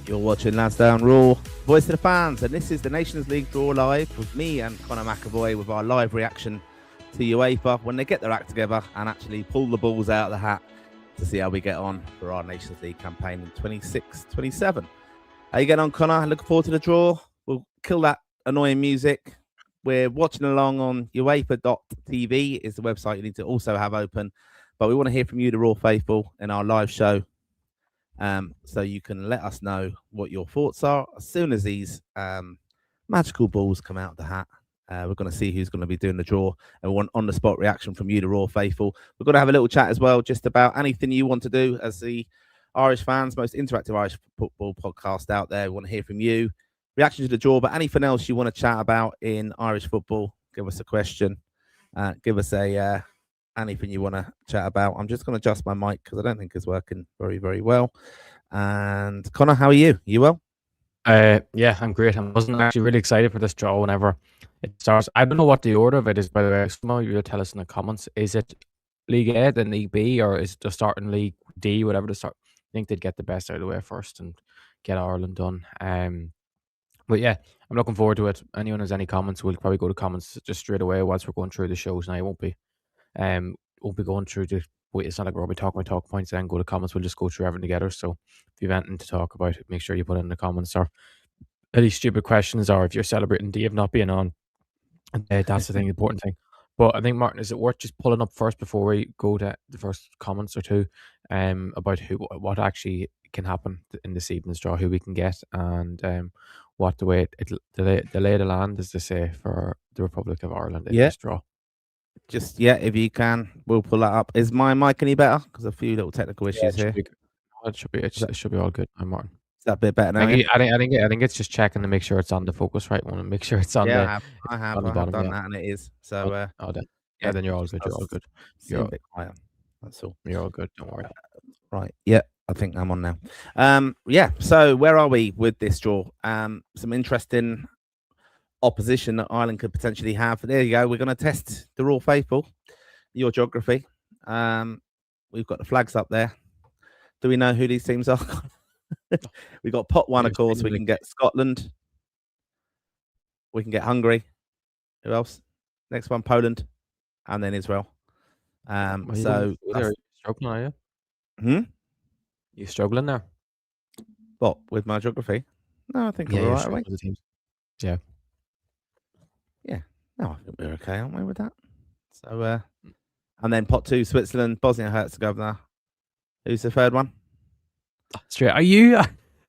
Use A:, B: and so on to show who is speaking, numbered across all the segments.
A: You're watching Lansdowne Raw, voice of the fans, and this is the Nations League Draw Live with me and Connor McAvoy with our live reaction to UEFA when they get their act together and actually pull the balls out of the hat to see how we get on for our Nations League campaign in 26-27. How you getting on, Connor? Looking forward to the draw. We'll kill that annoying music. We're watching along on UEFA.tv is the website you need to also have open, but we want to hear from you, the Raw faithful, in our live show. So you can let us know what your thoughts are as soon as these magical balls come out of the hat. We're going to see who's going to be doing the draw, and we want on-the-spot reaction from you, the Raw faithful. We're going to have a little chat as well, just about anything you want to do as the Irish fans, most interactive Irish football podcast out there. We want to hear from you, reaction to the draw, but anything else you want to chat about in Irish football, give us a question, give us a anything you want to chat about. I'm just going to adjust my mic because I don't think it's working very, very well. And Connor, how are you? You well?
B: Yeah, I'm great. I wasn't actually really excited for this draw whenever it starts. I don't know what the order of it is, by the way. Some of you will tell us in the comments. Is it League A, then League B, or is it the start in League D, whatever the start? I think they'd get the best out of the way first and get Ireland done. But yeah, I'm looking forward to it. Anyone has any comments, we'll probably go to comments just straight away whilst we're going through the shows. Now, I won't be going through the wait. It's not like we'll be talking about talk points and then go to comments. We'll just go through everything together. So if you've anything to talk about, make sure you put it in the comments, or any stupid questions, or if you're celebrating Dave not being on. That's the thing, important thing. But I think, Martin, is it worth just pulling up first before we go to the first comments or two, about what actually can happen in this evening's draw, who we can get, and what the way the lay of the land, as they say, for the Republic of Ireland in this draw.
A: Just if you can, we'll pull that up. Is my mic any better? Because a few little technical issues here.
B: It should be all good. I'm Martin.
A: Is that a bit better now?
B: I think it's just checking to make sure it's on the focus right one and make sure it's on
A: I have done that, and it is. So
B: then you're all good. You're all good.
A: You're a bit quiet. That's all.
B: You're all good. Don't worry.
A: Right. Yeah, I think I'm on now. So where are we with this draw? Some interesting opposition that Ireland could potentially have. There you go. We're going to test the Raw faithful, your geography. We've got the flags up there. Do we know who these teams are? We've got pot one, of course. We can get Scotland. We can get Hungary. Who else? Next one, Poland, and then Israel.
B: So you're struggling, are you? You struggling there?
A: What, with my geography? No, I think we're all right.
B: Yeah.
A: Yeah. No, I think we're okay, aren't we, with that? So, and then pot two, Switzerland, Bosnia Herzegovina. Who's the third one?
B: Austria. Are you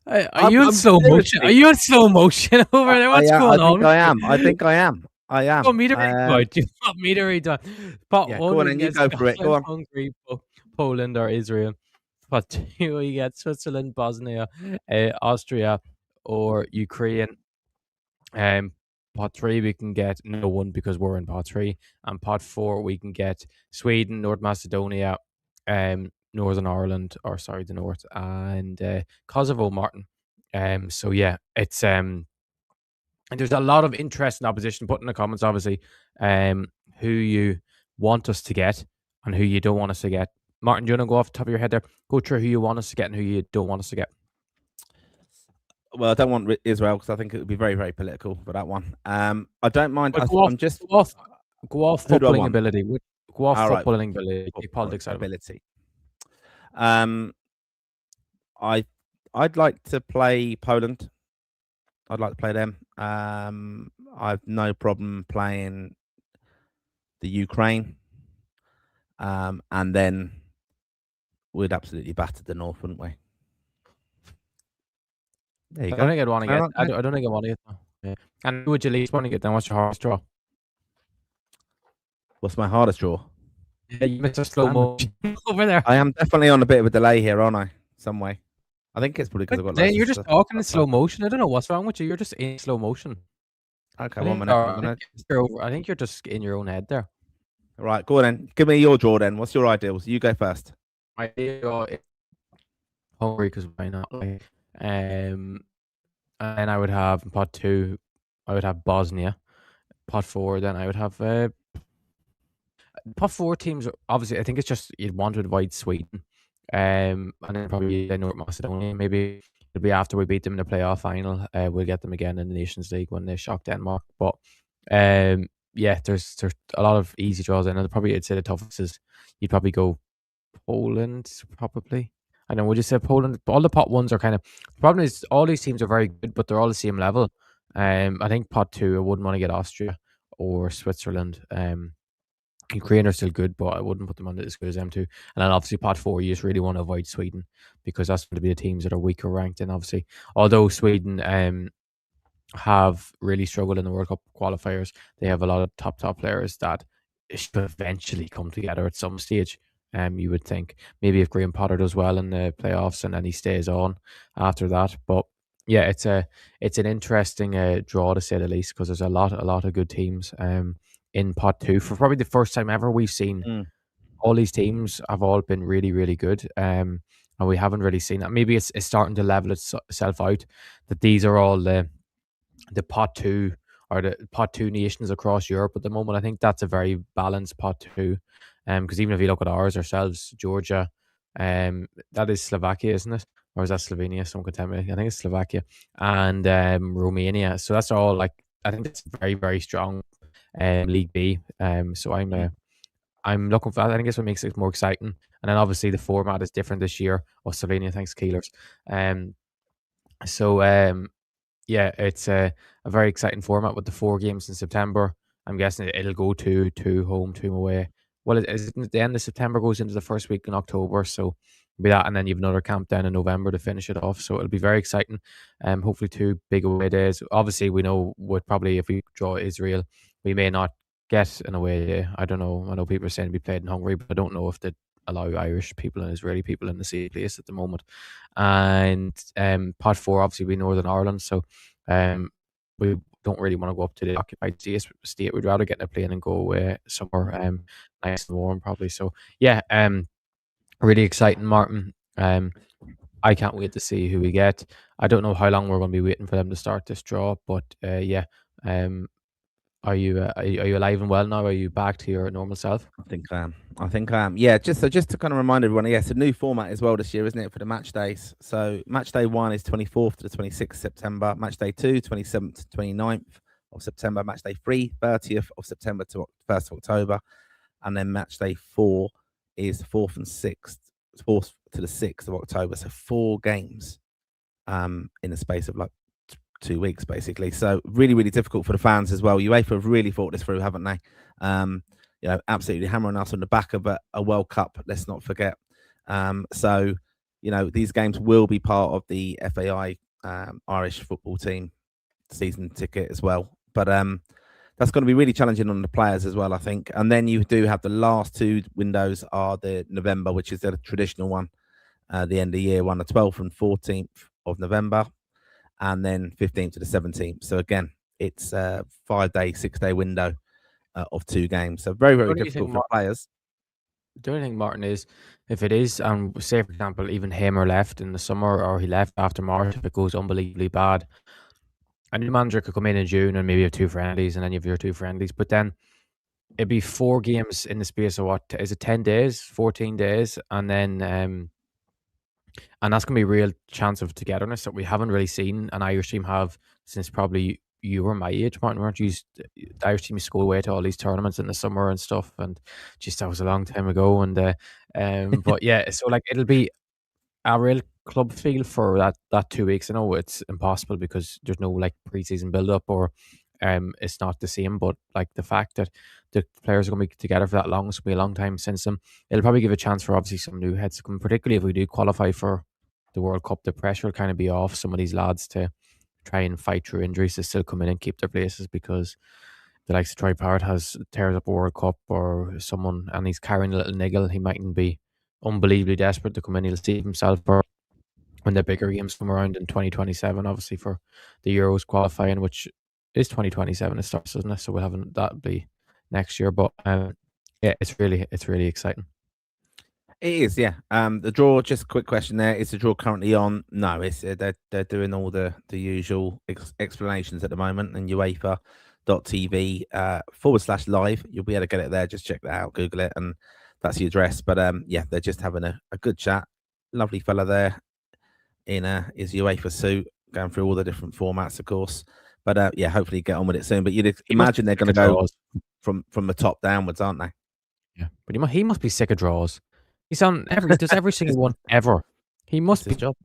B: in slow motion? Are you in slow motion over there? What's going on?
A: I think I am.
B: Do you want me to read? Do you want me to read that? Pot one,
A: go on and you go for it. Go on.
B: Hungary, Poland, or Israel. Pot two, you get Switzerland, Bosnia, Austria, or Ukraine. Pot three, we can get no one because we're in pot three. And pot four, we can get Sweden, North Macedonia, Northern Ireland, or sorry, the North, and Kosovo, Martin. So yeah, it's and there's a lot of interest in opposition. Put in the comments, obviously, who you want us to get and who you don't want us to get. Martin, do you want to go off the top of your head there? Go through who you want us to get and who you don't want us to get.
A: Well, I don't want Israel because I think it would be very, very political for that one. I don't mind.
B: Go off footballing ability. Go off footballing ability. Politics
A: ability. I'd like to play Poland. I'd like to play them. I've no problem playing the Ukraine. And then we'd absolutely batter the North, wouldn't we? There you go.
B: I don't think I'd want to get. I don't think I want to get. Yeah. And who would you least want to get? Then what's your hardest draw?
A: What's my hardest draw?
B: Yeah, you missed a slow motion over there.
A: I am definitely on a bit of a delay here, aren't I? Some way. I think it's probably because I've got.
B: Then you're just talking in slow motion. I don't know what's wrong with you. You're just in slow motion.
A: Okay, 1 minute.
B: I think you're just in your own head there.
A: Right, go on then. Give me your draw then. What's your ideals? You go first.
B: My ideal is Hungary, because why not? And I would have in pot two, I would have Bosnia. Pot four, then I would have pot four teams. Obviously, I think it's just you'd want to avoid Sweden, and then probably North Macedonia, maybe it'll be after we beat them in the playoff final. We'll get them again in the Nations League when they shock Denmark. But yeah, there's a lot of easy draws in, and probably I'd say the toughest is you'd probably go Poland, probably. I know. Would you say Poland? All the pot ones are kind of. The problem is all these teams are very good, but they're all the same level. I think pot two, I wouldn't want to get Austria or Switzerland. Ukraine are still good, but I wouldn't put them on as good as them two. And then obviously pot four, you just really want to avoid Sweden because that's going to be the teams that are weaker ranked. And obviously, although Sweden have really struggled in the World Cup qualifiers, they have a lot of top players that should eventually come together at some stage. You would think maybe if Graham Potter does well in the playoffs and then he stays on after that. But yeah, it's an interesting draw to say the least because there's a lot of good teams in pot two for probably the first time ever we've seen all these teams have all been really, really good. And we haven't really seen that. Maybe it's starting to level itself out that these are all the pot two or the pot two nations across Europe at the moment. I think that's a very balanced pot two. Because even if you look at ourselves, Georgia, that is Slovakia, isn't it? Or is that Slovenia? Someone could tell me. I think it's Slovakia and Romania. So that's all like I think that's very, very strong League B. So I'm looking for that. I think that's what makes it more exciting. And then obviously the format is different this year. Oh, Slovenia, thanks, Keelers. So yeah, it's a very exciting format with the 4 games in September. I'm guessing it'll go to 2 home, 2 away. Well, is it the end of September goes into the first week in October, so it'll be that, and then you have another camp down in November to finish it off. So it'll be very exciting. Hopefully 2 big away days. Obviously, we know would probably if we draw Israel, we may not get an away day. I don't know. I know people are saying to be played in Hungary, but I don't know if they allow Irish people and Israeli people in the same place at the moment. And pot 4 obviously be Northern Ireland, so we don't really want to go up to the occupied state. We'd rather get in a plane and go away somewhere nice and warm, probably. So yeah, really exciting, Martin. I can't wait to see who we get. I don't know how long we're going to be waiting for them to start this draw, but yeah. Are you alive and well now? Are you back to your normal self?
A: I think I am. Yeah, just to kind of remind everyone, yes, a new format as well this year, isn't it, for the match days? So match day 1 is 24th to the 26th September. Match day 2, 27th to 29th of September. Match day 3, 30th of September to 1st of October. And then match day 4 is 4th and 6th, 4th to the 6th of October. So 4 games in the space of like 2 weeks, basically. So really, really difficult for the fans as well. UEFA have really thought this through, haven't they? Absolutely hammering us on the back of a World Cup, let's not forget. So these games will be part of the FAI Irish football team season ticket as well. But that's going to be really challenging on the players as well, I think. And then you do have the last 2 windows are the November, which is the traditional one, the end of the year one, the 12th and 14th of November. And then 15th to the 17th. So again, it's a 5-day, 6-day window of 2 games. So very, very difficult for players.
B: The only thing, Martin, is if it is, say for example, even Hamer left in the summer or he left after March, if it goes unbelievably bad, a new manager could come in June and maybe have 2 friendlies, and then you have your 2 friendlies. But then it'd be 4 games in the space of what is it, 10 days, 14 days, and then and that's going to be a real chance of togetherness that we haven't really seen an Irish team have since probably you were my age, Martin, weren't you? The Irish team used to go away to all these tournaments in the summer and stuff, and just that was a long time ago. And but yeah, so like it'll be a real club feel for that 2 weeks. I know it's impossible because there's no like preseason build up or it's not the same, but like the fact that the players are going to be together for that long, it's going to be a long time since them. It'll probably give a chance for obviously some new heads to come, particularly if we do qualify for the World Cup. The pressure will kind of be off some of these lads to try and fight through injuries to still come in and keep their places, because the likes of Troy Parrott tears up a World Cup or someone and he's carrying a little niggle, he mightn't be unbelievably desperate to come in. He'll save himself for when the bigger games come around in 2027, obviously for the Euros qualifying, which is 2027 it starts, isn't it? So we'll have that be next year. But yeah, it's really exciting.
A: It is, yeah. The draw, just a quick question there. Is the draw currently on? No, it's they're doing all the usual explanations at the moment, and UEFA.tv/live. You'll be able to get it there. Just check that out, Google it, and that's the address. But yeah, they're just having a good chat. Lovely fella there. in his UEFA suit, going through all the different formats, of course. But yeah, hopefully get on with it soon. But you'd
B: He must be
A: imagine they're
B: sick
A: going to
B: of
A: go
B: draws.
A: from the top downwards, aren't they?
B: Yeah, but he must be sick of draws. He does every single one ever. He
A: It's
B: must
A: his
B: be.
A: job.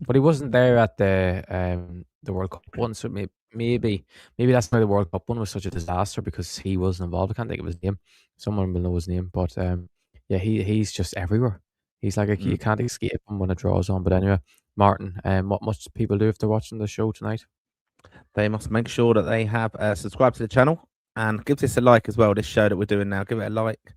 B: But he wasn't there at the World Cup one, so maybe that's why the World Cup one was such a disaster because he wasn't involved. I can't think of his name. Someone will know his name, but yeah, he's just everywhere. He's like you
A: Mm.
B: can't escape him when it draws on. But anyway, Martin, what must people do if they're watching the show tonight?
A: They must make sure that they have subscribed to the channel and give this a like as well. This show that we're doing now, give it a like.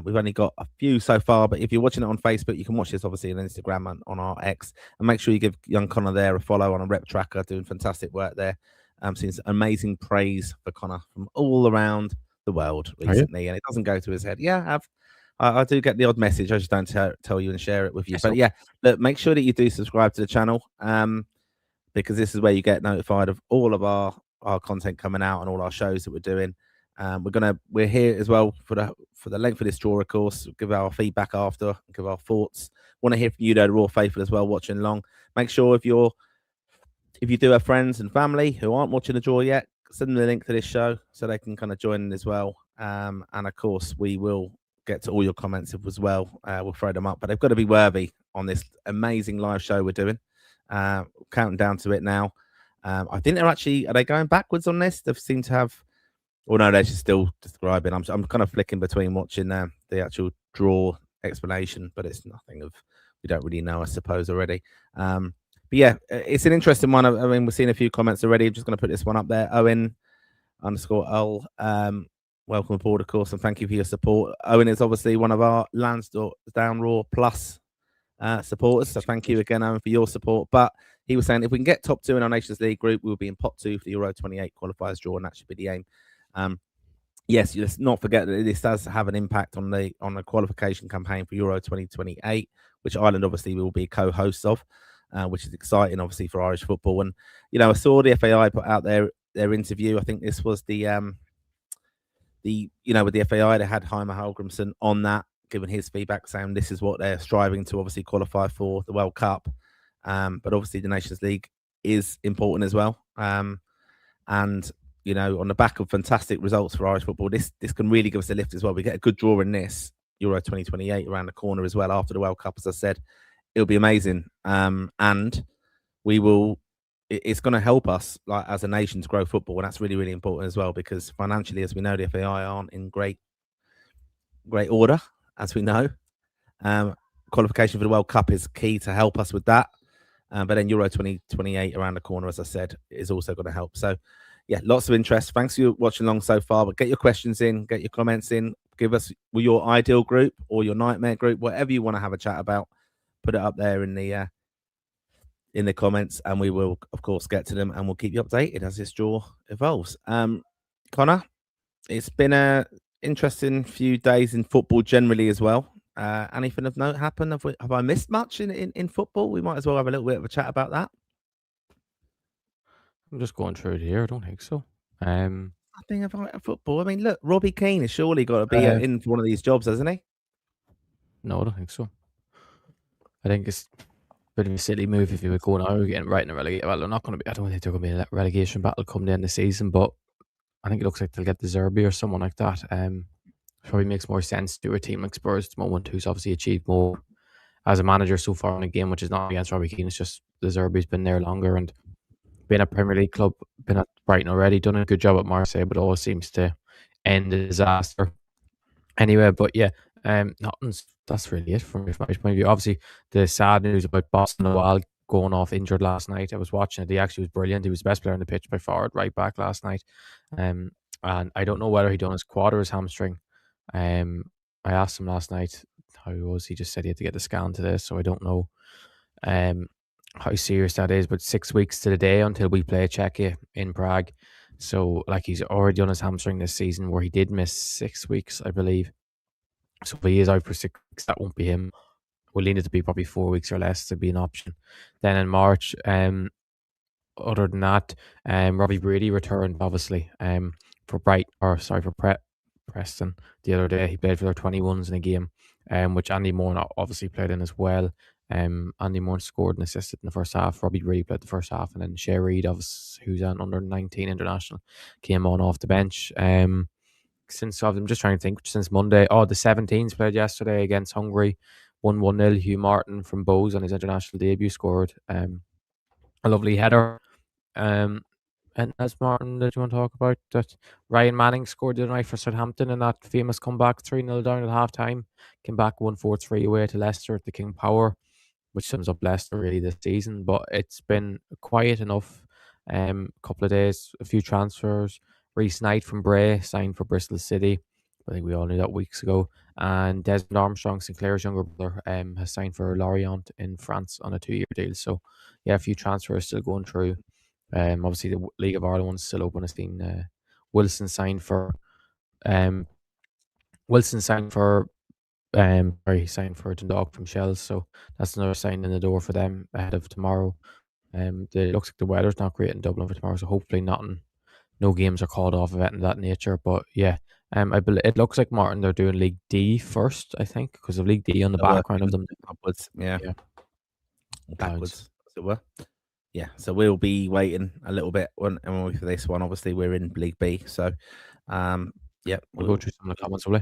A: We've only got a few so far, but if you're watching it on Facebook, you can watch this obviously on Instagram and on our X. And make sure you give young Connor there a follow on a rep tracker, doing fantastic work there. Seeing some amazing praise for Connor from all around the world
B: Are you?
A: recently, and it doesn't go to his head. Yeah, I do get the odd message. I just don't tell you and share it with you.
B: Yes,
A: But
B: okay.
A: yeah, look, make sure that you do subscribe to the channel. Because this is where you get notified of all of our content coming out and all our shows that we're doing. We're here as well for the length of this draw, of course. Give our feedback after, give our thoughts. Want to hear from you, though, Raw Faithful as well, watching along. Make sure if you do have friends and family who aren't watching the draw yet, send them the link to this show so they can kind of join in as well. And of course, we will get to all your comments as well. We'll throw them up, but they've got to be worthy on this amazing live show we're doing. Counting down to it now. I think are they going backwards on this? They seem to have. Well, no, they're just still describing. I'm kind of flicking between watching the actual draw explanation, but it's nothing of we don't really know, I suppose, already. But yeah, it's an interesting one. I mean, we're seeing a few comments already. I'm just going to put this one up there. Owen _L. Welcome aboard, of course, and thank you for your support. Owen is obviously one of our Lansdowne Raw Plus supporters, so thank you again, Owen, for your support. But he was saying if we can get top 2 in our Nations League group, we'll be in pot 2 for the Euro 28 qualifiers draw, and that should be the aim. Yes, let's not forget that this does have an impact on the qualification campaign for Euro 2028, which Ireland obviously will be co-hosts of, which is exciting, obviously, for Irish football. And I saw the FAI put out their interview. I think this was with the FAI, they had Heimer Hallgrimsson on that, giving his feedback, saying this is what they're striving to obviously qualify for the World Cup. But obviously the Nations League is important as well. And on the back of fantastic results for Irish football, this can really give us a lift as well. We get a good draw in this Euro 2028 around the corner as well after the World Cup. As I said, it'll be amazing. And we will. It's going to help us, like, as a nation, to grow football, and that's really, really important as well. Because financially, as we know, the FAI aren't in great order, as we know. Qualification for the World Cup is key to help us with that. But then Euro 2028 around the corner, as I said, is also going to help. So, yeah, lots of interest. Thanks for watching along so far. But get your questions in, get your comments in. Give us your ideal group or your nightmare group, whatever you want to have a chat about. Put it up there in the comments, and we will, of course, get to them, and we'll keep you updated as this draw evolves. Connor, it's been a interesting few days in football generally as well. Anything of note happen? Have I missed much in football? We might as well have a little bit of a chat about that.
B: I'm just going through it here. I don't think so.
A: Nothing about football. I mean, look, Robbie Keane has surely got to be in for one of these jobs, hasn't he?
B: No, I don't think so. I think it's a bit of a silly move if you were going out getting right in a relegation. Well, they're not going to be. I don't think they're going to be in a relegation battle come the end of the season, but I think it looks like they'll get the Zerbi or someone like that. Probably makes more sense to a team like Spurs at the moment, who's obviously achieved more as a manager so far in a game, which is not against Robbie Keane. It's just the Zerbi's been there longer and been a Premier League club, been at Brighton already, done a good job at Marseille, but always seems to end a disaster. Anyway, but yeah, that's really it from my point of view. Obviously, the sad news about Boston a while going off injured last night. I was watching it. He actually was brilliant. He was the best player on the pitch by far at right back last night. And I don't know whether he done his quad or his hamstring. I asked him last night how he was. He just said he had to get the scan today, so I don't know how serious that is. But 6 weeks to the day until we play Czechia in Prague. So, like, he's already done his hamstring this season, where he did miss 6 weeks, I believe. So if he is out for 6 weeks, that won't be him. We'll need it to be probably 4 weeks or less to be an option. Then in March, other than that, Robbie Brady returned, obviously, for Preston the other day. He played for their 21s in a game, which Andy Moore obviously played in as well. Andy Moore scored and assisted in the first half. Robbie Reid played the first half, and then Shea Reid, who's an under 19 international, came on off the bench. Since I'm just trying to think, since Monday, the 17s played yesterday against Hungary, won 1-0. Hugh Martin from Bowes on his international debut scored a lovely header. And as Martin, did you want to talk about that? Ryan Manning scored the other night for Southampton in that famous comeback, 3-0 down at half time. Came back 1-4-3 away to Leicester at the King Power, which sums up Leicester really this season. But it's been quiet enough. Couple of days, a few transfers. Reece Knight from Bray signed for Bristol City. I think we all knew that weeks ago. And Desmond Armstrong, Sinclair's younger brother, has signed for Lorient in France on a 2-year deal. So, yeah, a few transfers still going through. Obviously, the League of Ireland one's still open. It's been Wilson signed for. Wilson signed for. He signed for Dundalk from Shells, so that's another sign in the door for them ahead of tomorrow. It looks like the weather's not great in Dublin for tomorrow, so hopefully no games are called off of it and that nature. But yeah, it looks like Martin they're doing League D first, I think, because of League D on the background of them.
A: Upwards, yeah.
B: Backwards,
A: as it were. Yeah, so we'll be waiting a little bit for this one. Obviously, we're in League B, so yeah,
B: we'll go through some of the comments, will we?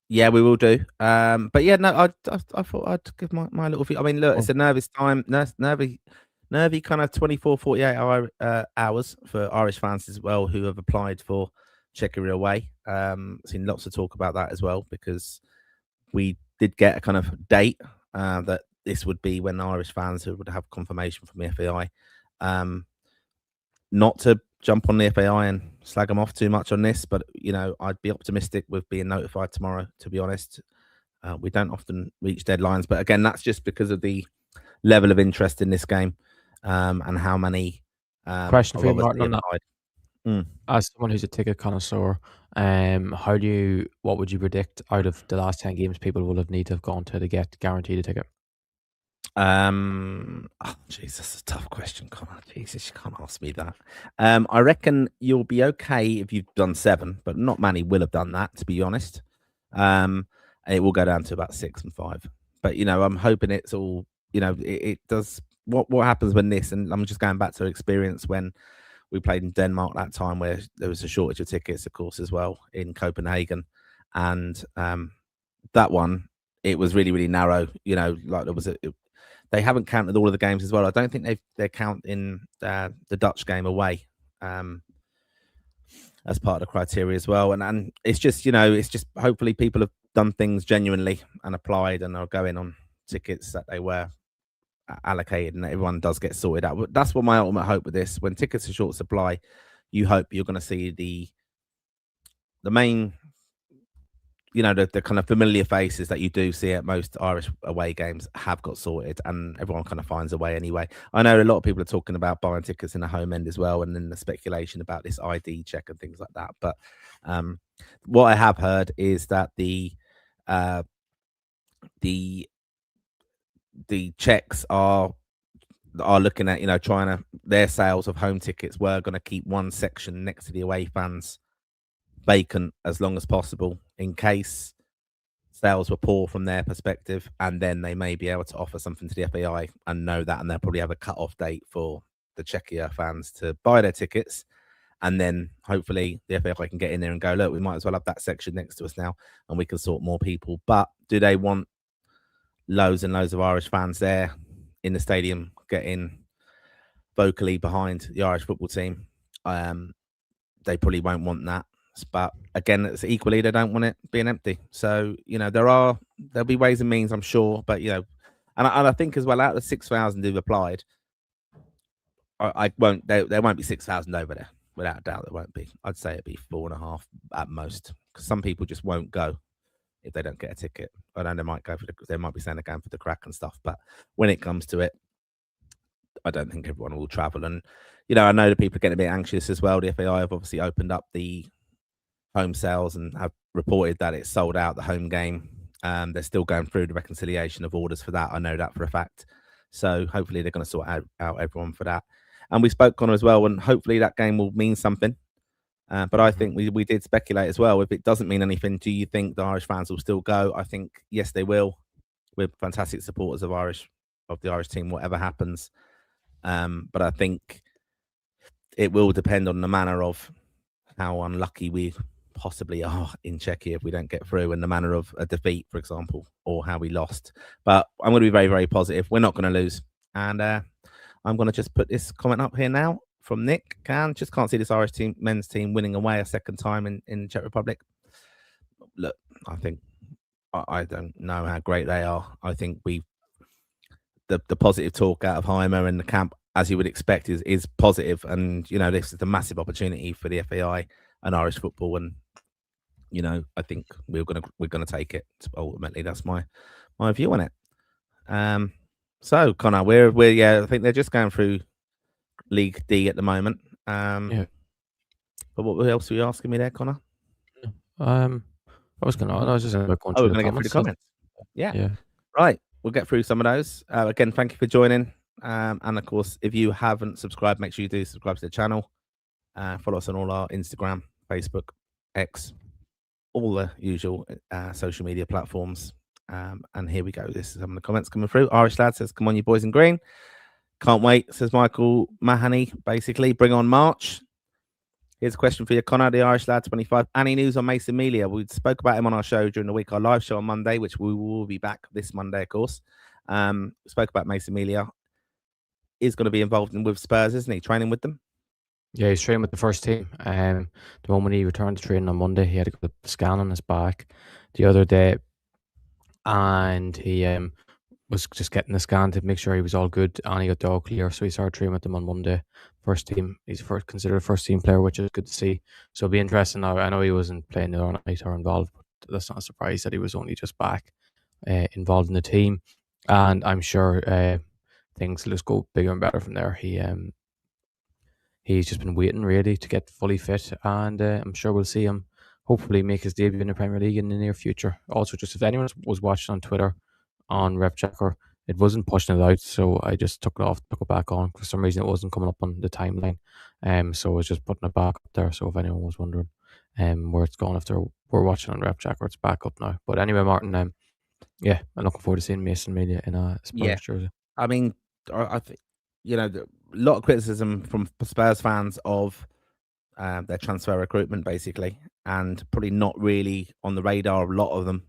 A: Yeah, we will do. But yeah, no, I thought I'd give my little view. I mean, look, it's a nervous time, nervy kind of 24, 48 hours for Irish fans as well who have applied for Czechia away. Seen lots of talk about that as well because we did get a kind of date that this would be when Irish fans who would have confirmation from the FAI. Not to jump on the FAI and slag them off too much on this, but I'd be optimistic with being notified tomorrow. To be honest, we don't often reach deadlines, but again, that's just because of the level of interest in this game and how many.
B: Question for you, Martin, on that. As someone who's a ticket connoisseur, what would you predict out of the last 10 games people will need to have gone to get guaranteed a ticket?
A: Jesus, that's a tough question, Connor. Jesus, you can't ask me that. I reckon you'll be okay if you've done 7, but not many will have done that, to be honest. It will go down to about 6 and 5. But I'm hoping it's all. It does. What happens when this? And I'm just going back to experience when we played in Denmark that time, where there was a shortage of tickets, of course, as well in Copenhagen, and that one it was really, really narrow. Like there was they haven't counted all of the games as well. I don't think they're counting the Dutch game away as part of the criteria as well. And it's just hopefully people have done things genuinely and applied and are going on tickets that they were allocated and everyone does get sorted out. That's what my ultimate hope with this. When tickets are short supply, you hope you're going to see the main. The kind of familiar faces that you do see at most Irish away games have got sorted and everyone kind of finds a way anyway. I know a lot of people are talking about buying tickets in the home end as well and then the speculation about this ID check and things like that. But what I have heard is that the checks are looking at, their sales of home tickets were going to keep one section next to the away fans vacant as long as possible in case sales were poor from their perspective, and then they may be able to offer something to the FAI and know that, and they'll probably have a cut-off date for the Czechia fans to buy their tickets, and then hopefully the FAI can get in there and go, look, we might as well have that section next to us now and we can sort more people. But do they want loads and loads of Irish fans there in the stadium getting vocally behind the Irish football team? They probably won't want that. But again, it's equally they don't want it being empty. So there'll be ways and means, I'm sure. But and I think as well, out of the 6,000 who've applied, there won't be 6,000 over there. Without a doubt, there won't be. I'd say it'd be 4.5 at most, because some people just won't go if they don't get a ticket. I know they might go they might be saying they're going for the crack and stuff. But when it comes to it, I don't think everyone will travel. And I know that people are getting a bit anxious as well. The FAI have obviously opened up the home sales and have reported that it's sold out the home game. They're still going through the reconciliation of orders for that. I know that for a fact. So hopefully they're going to sort out everyone for that. And we spoke on as well, and hopefully that game will mean something. But I think we did speculate as well. If it doesn't mean anything, do you think the Irish fans will still go? I think yes, they will. we're fantastic supporters of the Irish team, whatever happens. But I think it will depend on the manner of how unlucky we possibly are in Czechia if we don't get through, and the manner of a defeat, for example, or how we lost. But I'm going to be very, very positive. We're not going to lose. And I'm going to just put this comment up here now from Nick. Just can't see this Irish men's team winning away a second time in Czech Republic. Look, I think I don't know how great they are. I think the positive talk out of Heimer and the camp, as you would expect, is positive. And this is a massive opportunity for the FAI and Irish football. And I think we're gonna take it. Ultimately, that's my view on it. So Connor, I think they're just going through League D at the moment.
B: Yeah.
A: But what else were you asking me there, Connor?
B: I was just going
A: We're
B: through
A: going to get through the comments. Yeah.
B: Yeah.
A: Right. We'll get through some of those. Again, thank you for joining. And of course, if you haven't subscribed, make sure you do subscribe to the channel. Follow us on all our Instagram, Facebook, X, all the usual social media platforms. And here we go. This is some of the comments coming through. Irish Lad says, "Come on, you boys in green. Can't wait," says Michael Mahoney. Basically, bring on March. Here's a question for you, Connor, the Irish Lad 25. Any news on Mason Melia? We spoke about him on our show during the week, our live show on Monday, which we will be back this Monday, of course. Spoke about Mason Melia. Is going to be involved with Spurs, isn't he? Training with them?
B: Yeah, he's training with the first team. The moment he returned to training on Monday, he had a good scan on his back the other day, and he was just getting the scan to make sure he was all good, and he got the all clear. So he started training with them on Monday. First team. He's considered a first team player, which is good to see. So it'll be interesting. Now, I know he wasn't playing the other night or involved, but that's not a surprise that he was only just back involved in the team. And I'm sure things will just go bigger and better from there. He's just been waiting really to get fully fit, and I'm sure we'll see him hopefully make his debut in the Premier League in the near future. Also, just if anyone was watching on Twitter on Rep Checker, it wasn't pushing it out, so I just took it back on. For some reason, it wasn't coming up on the timeline, so I was just putting it back up there. So if anyone was wondering where it's gone, if we're watching on Rep Checker, it's back up now. But anyway, Martin, yeah, I'm looking forward to seeing Mason Melia in a Spurs jersey.
A: I mean, I think a lot of criticism from Spurs fans of their transfer recruitment, basically, and probably not really on the radar of a lot of them.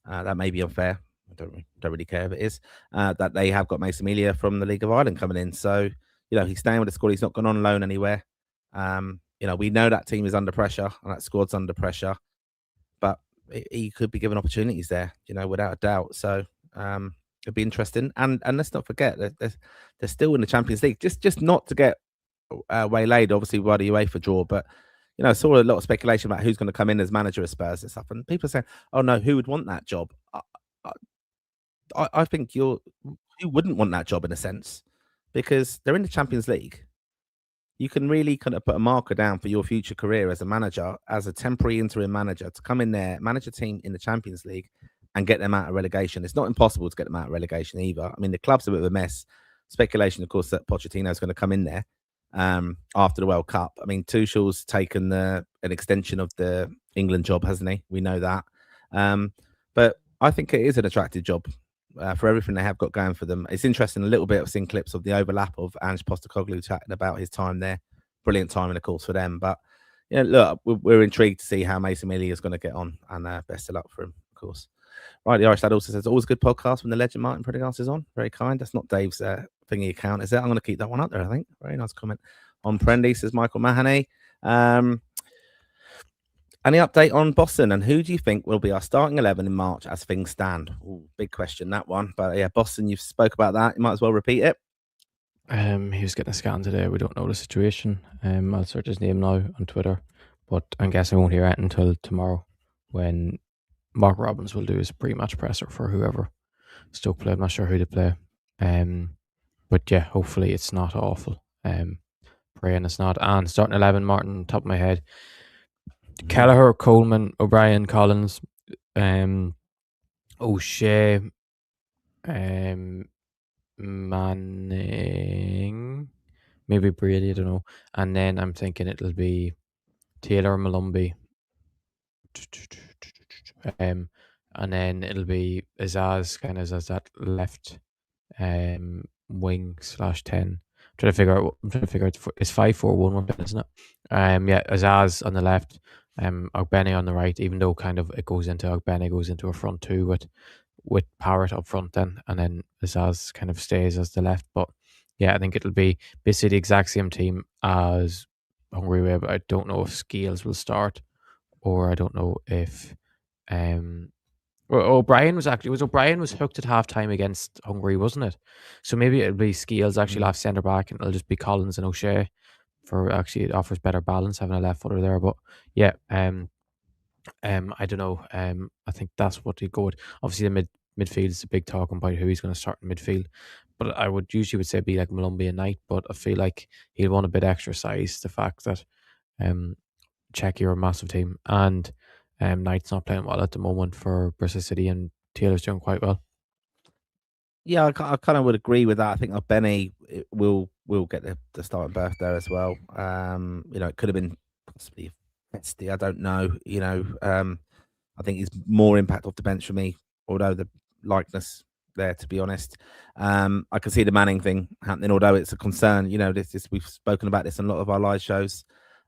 A: That may be unfair. I don't really care if it is. That they have got Mason Melia from the League of Ireland coming in, so he's staying with the squad. He's not gone on loan anywhere. We know that team is under pressure and that squad's under pressure, but he could be given opportunities there, without a doubt. So it'd be interesting. And let's not forget that they're still in the Champions League. Just not to get waylaid, obviously, by the UEFA draw, but I saw a lot of speculation about who's going to come in as manager of Spurs and stuff, and people saying, "Oh no, who would want that job?" I think who wouldn't want that job in a sense, because they're in the Champions League. You can really kind of put a marker down for your future career as a manager, as a temporary interim manager, to come in there, manage a team in the Champions League, and get them out of relegation. It's not impossible to get them out of relegation either. I mean, the club's a bit of a mess. Speculation, of course, that Pochettino is going to come in there after the World Cup. I mean, Tuchel's taken an extension of the England job, hasn't he? We know that. But I think it is an attractive job for everything they have got going for them. It's interesting, a little bit of seeing clips of the overlap of Ange Postecoglou chatting about his time there. Brilliant timing, of course, for them. But look, we're intrigued to see how Mason Melia is going to get on, and best of luck for him, of course. Right, the Irish Lad also says, always a good podcast when the legend Martin Prendergast is on. Very kind. That's not Dave's thingy account, is it? I'm going to keep that one up there, I think. Very nice comment on Prendy, says Michael Mahoney. Any update on Boston, and who do you think will be our starting 11 in March as things stand? Ooh, big question, that one. But yeah, Boston, you've spoke about that. You might as well repeat it.
B: He was getting a scan today. We don't know the situation. I'll search his name now on Twitter, but I guess I won't hear it until tomorrow when Mark Robbins will do his pre-match presser for whoever Stoke play. I'm not sure who to play. But yeah, hopefully it's not awful. Praying it's not. And starting 11, Martin, top of my head. Kelleher, Coleman, O'Brien, Collins, O'Shea, Manning, maybe Brady, I don't know. And then I'm thinking it'll be Taylor, Malumbi, and then it'll be Azaz kind of as that left wing /10. I'm trying to figure out. It's 5-4-1 we're playing, isn't it? Yeah, Azaz on the left, Ogbene on the right. Even though kind of it goes into Ogbene goes into a front two with Parrott up front then, and then Azaz kind of stays as the left. But yeah, I think it'll be basically the exact same team as Hungary Way, but I don't know if Scales will start, or I don't know if O'Brien was hooked at halftime against Hungary, wasn't it? So maybe it'll be Scales actually left centre back, and it'll just be Collins and O'Shea. For actually, it offers better balance having a left footer there. But yeah, I don't know. I think that's what he'd go with. Obviously, the midfield is a big talking about who he's going to start in midfield. But I would usually say be like Malumbi and Knight, but I feel like he'll want a bit extra size. The fact that Czech are a massive team, and Knight's not playing well at the moment for Bristol City, and Taylor's doing quite well.
A: Yeah, I kind of would agree with that. I think Benny will get the starting berth there as well. It could have been possibly Festi. I don't know. I think he's more impact off the bench for me, although the likeness there, to be honest. I can see the Manning thing happening, although it's a concern. We've spoken about this on a lot of our live shows.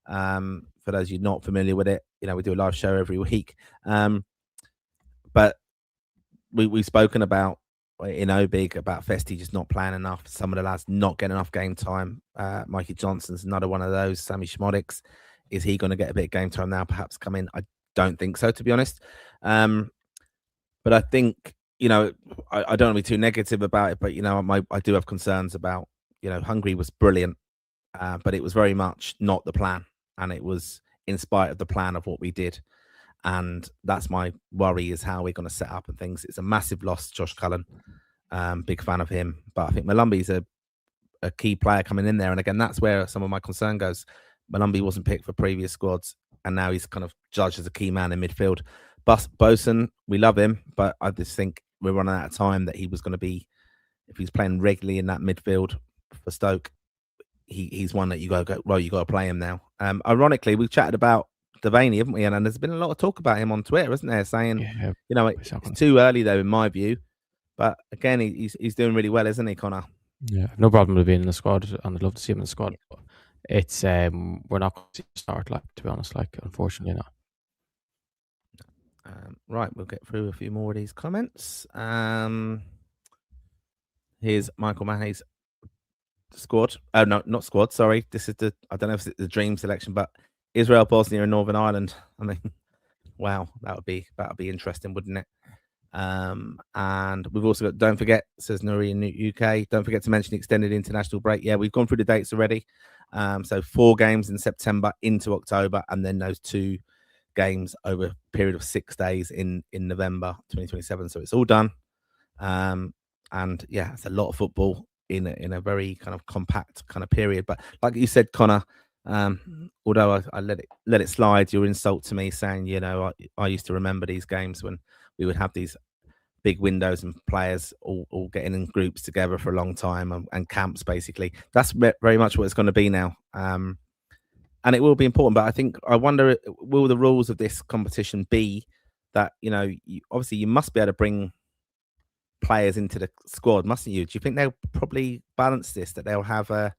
A: For those of you not familiar with it, we do a live show every week. But we've spoken about in Obig about Festi just not playing enough. Some of the lads not getting enough game time. Mikey Johnson's another one of those. Sammy Schmodics, is he going to get a bit of game time now? Perhaps come in? I don't think so, to be honest. But I think I don't want to be too negative about it. But I do have concerns about Hungary was brilliant, but it was very much not the plan, and it was in spite of the plan of what we did. And that's my worry, is how we're going to set up and things. It's a massive loss, Josh Cullen. Big fan of him. But I think Malumbi's a key player coming in there. And again, that's where some of my concern goes. Malumbi wasn't picked for previous squads, and now he's kind of judged as a key man in midfield. Bosun, we love him, but I just think we're running out of time that he was going to be, if he's playing regularly in that midfield for Stoke, he's one that you got to play him now. Ironically, we've chatted about Devaney, haven't we? And there's been a lot of talk about him on Twitter, isn't there? Saying, it's too early though, in my view. But again, he's doing really well, isn't he, Connor?
B: Yeah, no problem with being in the squad, and I'd love to see him in the squad. Yeah. But it's we're not going to see him start, to be honest. Unfortunately, not.
A: Right, we'll get through a few more of these comments. Here's Michael Mahay's squad. Oh no, not squad. Sorry, this is I don't know if it's the dream selection, but Israel, Bosnia, and Northern Ireland. I mean, wow, that would be interesting, wouldn't it? And we've also got, don't forget, says Nuri in the UK, don't forget to mention the extended international break. Yeah, we've gone through the dates already. So 4 games in September into October, and then those 2 games over a period of 6 days in November 2027. So it's all done. And yeah, it's a lot of football in a very kind of compact kind of period. But like you said, Connor, although I let it slide, your insult to me saying, I used to remember these games when we would have these big windows and players all getting in groups together for a long time and camps, basically. That's very much what it's going to be now. And it will be important. But I wonder, will the rules of this competition be that, obviously you must be able to bring players into the squad, mustn't you? Do you think they'll probably balance this, that they'll have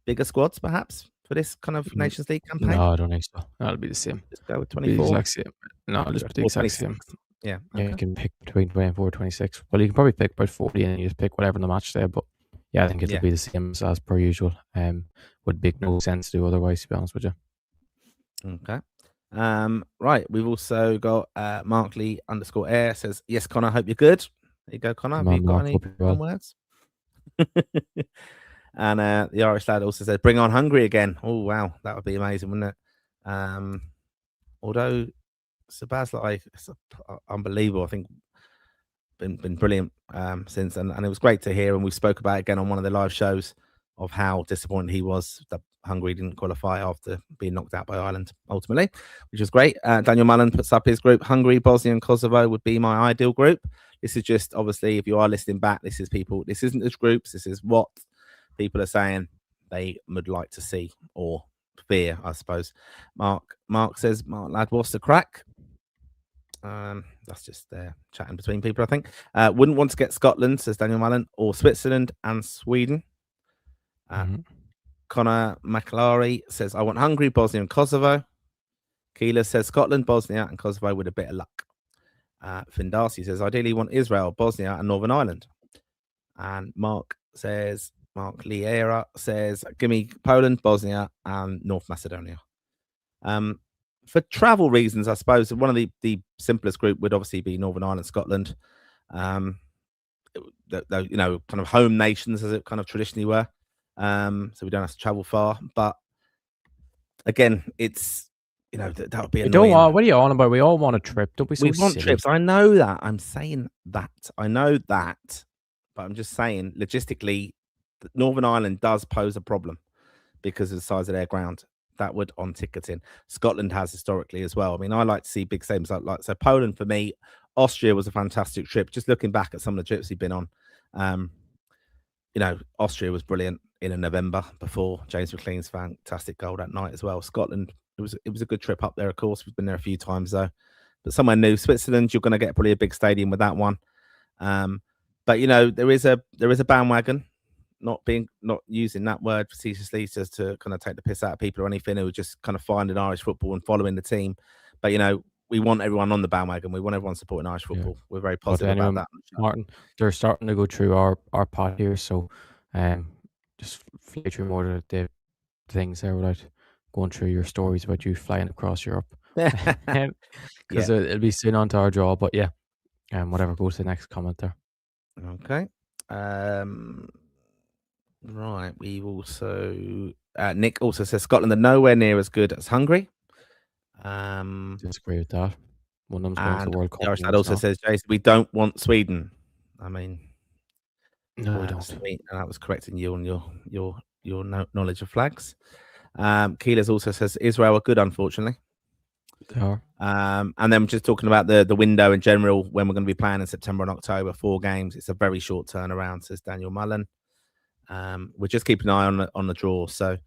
A: bigger squads perhaps for this kind of Nations League campaign?
B: No, I don't think so. That'll be the same.
A: Just go with 24.
B: The exact same. No, I'll just put the exact same.
A: Yeah.
B: Okay. Yeah, you can pick between 24 and 26. Well, you can probably pick about 40 and you just pick whatever in the match there. But yeah, I think it'll be the same as per usual. Would make no sense to do otherwise, to be honest with you.
A: Okay. Right. We've also got Mark Lee _air says, yes, Connor, I hope you're good. There you go, Connor. Have you got any words? And the Irish lad also said, bring on Hungary again. Oh, wow. That would be amazing, wouldn't it? Although Sabaz, it's unbelievable. I think been brilliant since. And it was great to hear. And we spoke about it again on one of the live shows of how disappointed he was that Hungary didn't qualify after being knocked out by Ireland, ultimately, which was great. Daniel Mullen puts up his group. Hungary, Bosnia, and Kosovo would be my ideal group. This is just, obviously, if you are listening back, this isn't just groups. This is what people are saying they would like to see or fear, I suppose. Mark says, Mark lad, what's the crack? that's just chatting between people, I think. Wouldn't want to get Scotland, says Daniel Mullen, or Switzerland and Sweden. Connor McLary says, I want Hungary, Bosnia, and Kosovo. Keeler says Scotland, Bosnia, and Kosovo with a bit of luck. Finn Darcy says, ideally want Israel, Bosnia, and Northern Ireland. And Mark Liera says, give me Poland, Bosnia, and North Macedonia. For travel reasons, I suppose one of the simplest group would obviously be Northern Ireland, Scotland. Kind of home nations as it kind of traditionally were. So we don't have to travel far. But again, it's that would be annoying.
B: What are you on about? We all want a trip. Don't be so
A: We want
B: silly.
A: trips. I know that. I'm saying that. I know that. But I'm just saying, logistically, Northern Ireland does pose a problem because of the size of their ground. That would on ticketing. Scotland has historically as well. I mean, I like to see big stadiums like so. Poland for me, Austria was a fantastic trip. Just looking back at some of the trips we've been on, Austria was brilliant in November before James McLean's fantastic goal that night as well. Scotland, it was a good trip up there. Of course, we've been there a few times though, but somewhere new. Switzerland, you're going to get probably a big stadium with that one. But there is a bandwagon. Not using that word facetiously just to kind of take the piss out of people or anything who just kind of finding Irish football and following the team. But we want everyone on the bandwagon. We want everyone supporting Irish football. Yeah. We're very positive about that.
B: Martin, they're starting to go through our pod here, so just fly through more of the things there without going through your stories about you flying across Europe. Because it'll be soon on to our jaw. But yeah, whatever. Go to the next comment there.
A: Okay. Right, we've also Nick also says Scotland are nowhere near as good as Hungary.
B: Disagree with that. One of them's going to the World Cup.
A: That also says, Jason, we don't want Sweden. I mean,
B: no, we don't.
A: And that was correcting you on your knowledge of flags. Keeler's also says Israel are good, unfortunately.
B: They are.
A: And then just talking about the window in general when we're going to be playing in September and October, 4 games. It's a very short turnaround, says Daniel Mullen. We're just keeping an eye on the draw, so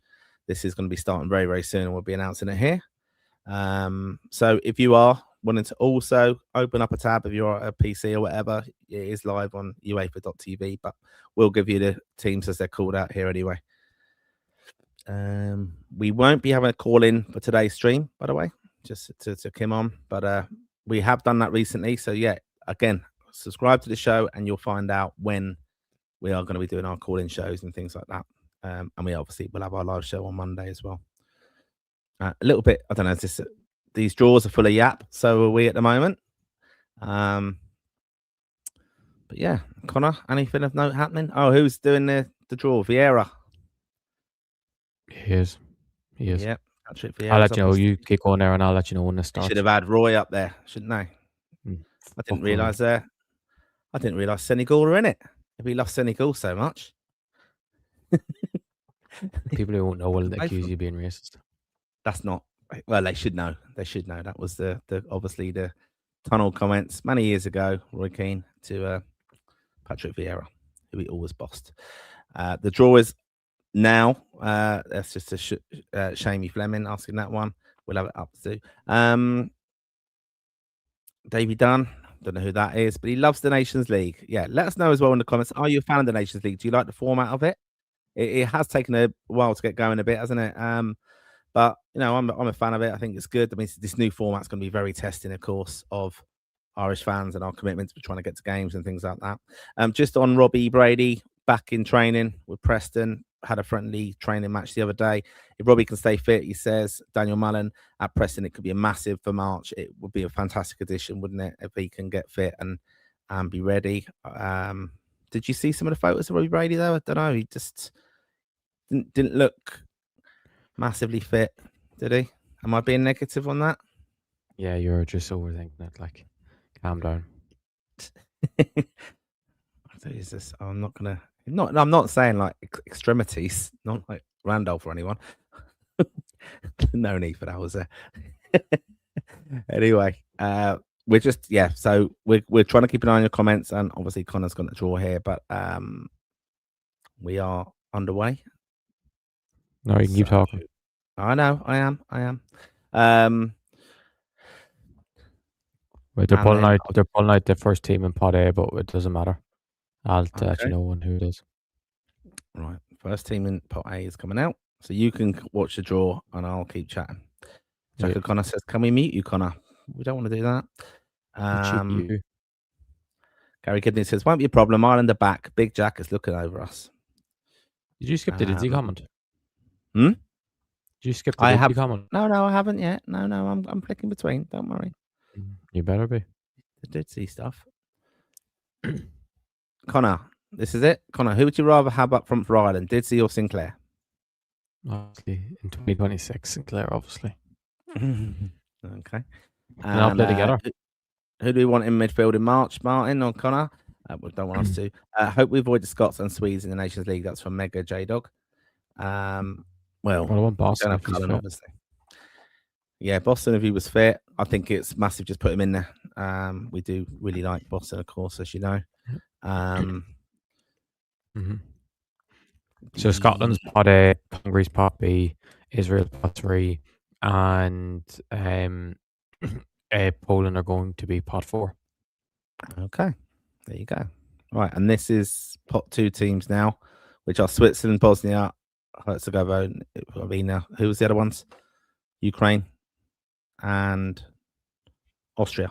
A: this is going to be starting very, very soon, and we'll be announcing it here. So if you are wanting to also open up a tab, if you're a PC or whatever, it is live on UEFA.tv, but we'll give you the teams as they're called out here anyway. We won't be having a call in for today's stream, by the way, just to Kim on, but we have done that recently. So yeah, again, subscribe to the show and you'll find out when we are going to be doing our call-in shows and things like that. And we obviously will have our live show on Monday as well. A little bit, I don't know, these draws are full of yap, so are we at the moment. But yeah, Connor, anything of note happening? Oh, who's doing the draw? Vieira.
B: He is.
A: Yeah, Patrick Vieira.
B: I'll let you know. You kick on there and I'll let you know when it starts.
A: Should have had Roy up there, shouldn't they? I didn't realise Senegal were in it. If we love Senegal so much.
B: People who won't know will accuse you of being racist.
A: That's not. Well, they should know. They should know. That was the obviously the tunnel comments many years ago, Roy Keane to Patrick Vieira, who he always bossed. The draw is now. That's just a Shamey Fleming asking that one. We'll have it up to. Davey Dunn. Don't know who that is, but he loves the Nations League. Yeah, let us know as well in the comments. Are you a fan of the Nations League? Do you like the format of it? It has taken a while to get going a bit, hasn't it? But I'm a fan of it. I think it's good. I mean, this new format's going to be very testing, of course, of Irish fans and our commitment to trying to get to games and things like that. Just on Robbie Brady, back in training with Preston, had a friendly training match the other day. If Robbie can stay fit, he says, Daniel Mullen at Preston, it could be a massive for March. It would be a fantastic addition, wouldn't it, if he can get fit and be ready. Did you see some of the photos of Robbie Brady though? I don't know. He just didn't look massively fit, did he? Am I being negative on that?
B: Yeah, you're just overthinking it. Like, calm down.
A: I'm not saying like extremities, not like Randolph or anyone. No need for that, was there? Anyway, we're just so we're trying to keep an eye on your comments, and obviously Connor's got the draw here, but we are underway.
B: No, you can keep talking.
A: I know, I am.
B: Wait,
A: And then
B: they're pulling out the first team in Pod A, but it doesn't matter. I'll let you
A: okay,
B: know who it is.
A: right. First team in pot A is coming out, so you can watch the draw, and I'll keep chatting.
B: Yeah.
A: Jack O'Connor says, "Can we mute you, Connor? We don't want to do that."
B: You.
A: Gary Kidney says, "Won't be a problem. Ireland are back. Big Jack is looking over us."
B: Did you skip the Didzy comment?
A: Hmm?
B: Did you skip the
A: I
B: Didzy
A: have
B: comment?
A: no, I haven't yet. No, I'm flicking between. Don't worry.
B: You better be.
A: I did see stuff. Connor, this is it. Connor, who would you rather have up front for Ireland, Didsey or Sinclair?
B: Obviously, in 2026, Sinclair, obviously.
A: Okay.
B: And I'll play together.
A: Who do we want in midfield in March, Martin or Connor? We don't want us to. Hope we avoid the Scots and Swedes in the Nations League. That's from Mega J Dog. Well,
B: I want Boston
A: we don't
B: if
A: have
B: he's
A: Cullen,
B: fit.
A: obviously. Yeah, Boston, if he was fit, I think it's massive. Just put him in there. We do really like Boston, of course, as you know.
B: So Scotland's pot A, Hungary's pot B, Israel's pot 3, and Poland are going to be pot 4.
A: Okay, there you go. Right, and this is pot 2 teams now, which are Switzerland, Bosnia, Herzegovina. Who was the other ones? Ukraine and Austria.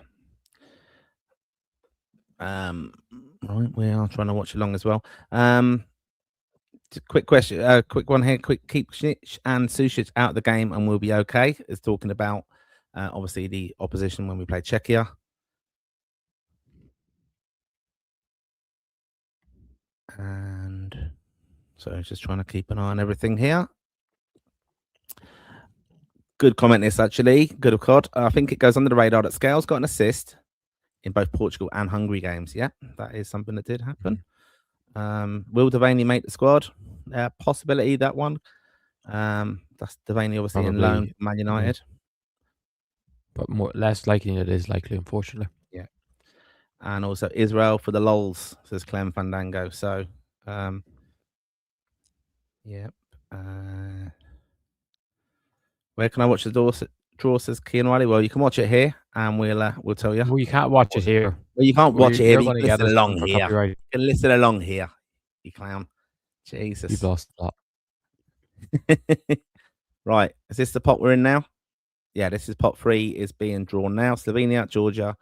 A: Right, we are trying to watch along as well. Quick question, quick one here. Quick, keep Schnitch and Sušić out of the game, and we'll be okay. Is talking about obviously the opposition when we play Czechia. And so just trying to keep an eye on everything here. Good comment this, actually. Good of COD. I think it goes under the radar that Scales got an assist in both Portugal and Hungary games. Yeah, that is something that did happen. Will Devaney make the squad? Possibility, that one. That's Devaney obviously
B: Probably,
A: in loan, Man United.
B: But less likely it is likely, unfortunately.
A: Yeah. And also Israel for the lols, says Clem Fandango. So, yep. Where can I watch the draw, says Kean Riley? Well, you can watch it here, and we'll tell you.
B: Well, you can't watch it here.
A: Well, you can't watch it here.
B: You're
A: You
B: going
A: can
B: to get
A: listen
B: us
A: along
B: for
A: here.
B: copyright.
A: You can listen along here, you clown. Jesus.
B: You've lost a lot.
A: Right. Is this the pot we're in now? Yeah, this is pot 3 is being drawn now. Slovenia, Georgia,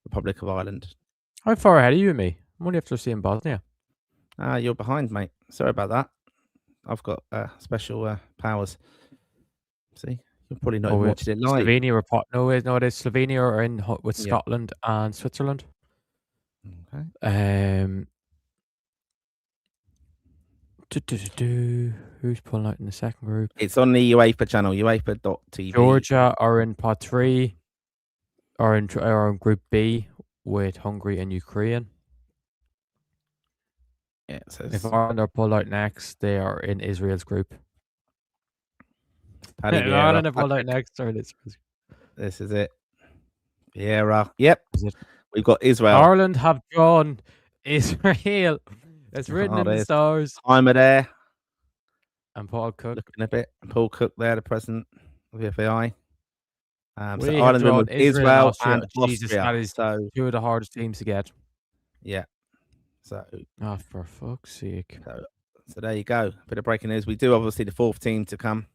A: Republic of Ireland.
B: How far ahead are you and me? I'm only after seeing Bosnia.
A: You're behind, mate. Sorry about that. I've got special powers. See, you're probably not even watching it live.
B: Slovenia or no, it is Slovenia are in with Scotland and Switzerland.
A: Okay.
B: Who's pulling out in the second group?
A: It's on the UEFA channel, UEFA.tv.
B: Georgia are in pot 3, are in Group B with Hungary and Ukraine.
A: Yeah, it says
B: if Ireland are pulled out next, they are in Israel's group.
A: Paddy Vieira,
B: Ireland are pulled out next, or
A: this is it. Vieira. Yep.
B: Is it?
A: We've got Israel.
B: Ireland have drawn Israel. It's written in the stars.
A: I'm there.
B: And Paul Cook.
A: Looking a bit. Paul Cook there, the president of the FAI.
B: So Ireland with
A: Israel and Austria.
B: Jesus, that is two of the hardest teams to get.
A: Yeah. So.
B: Oh, for fuck's sake.
A: So there you go. Bit of breaking news. We do obviously the 4th team to come.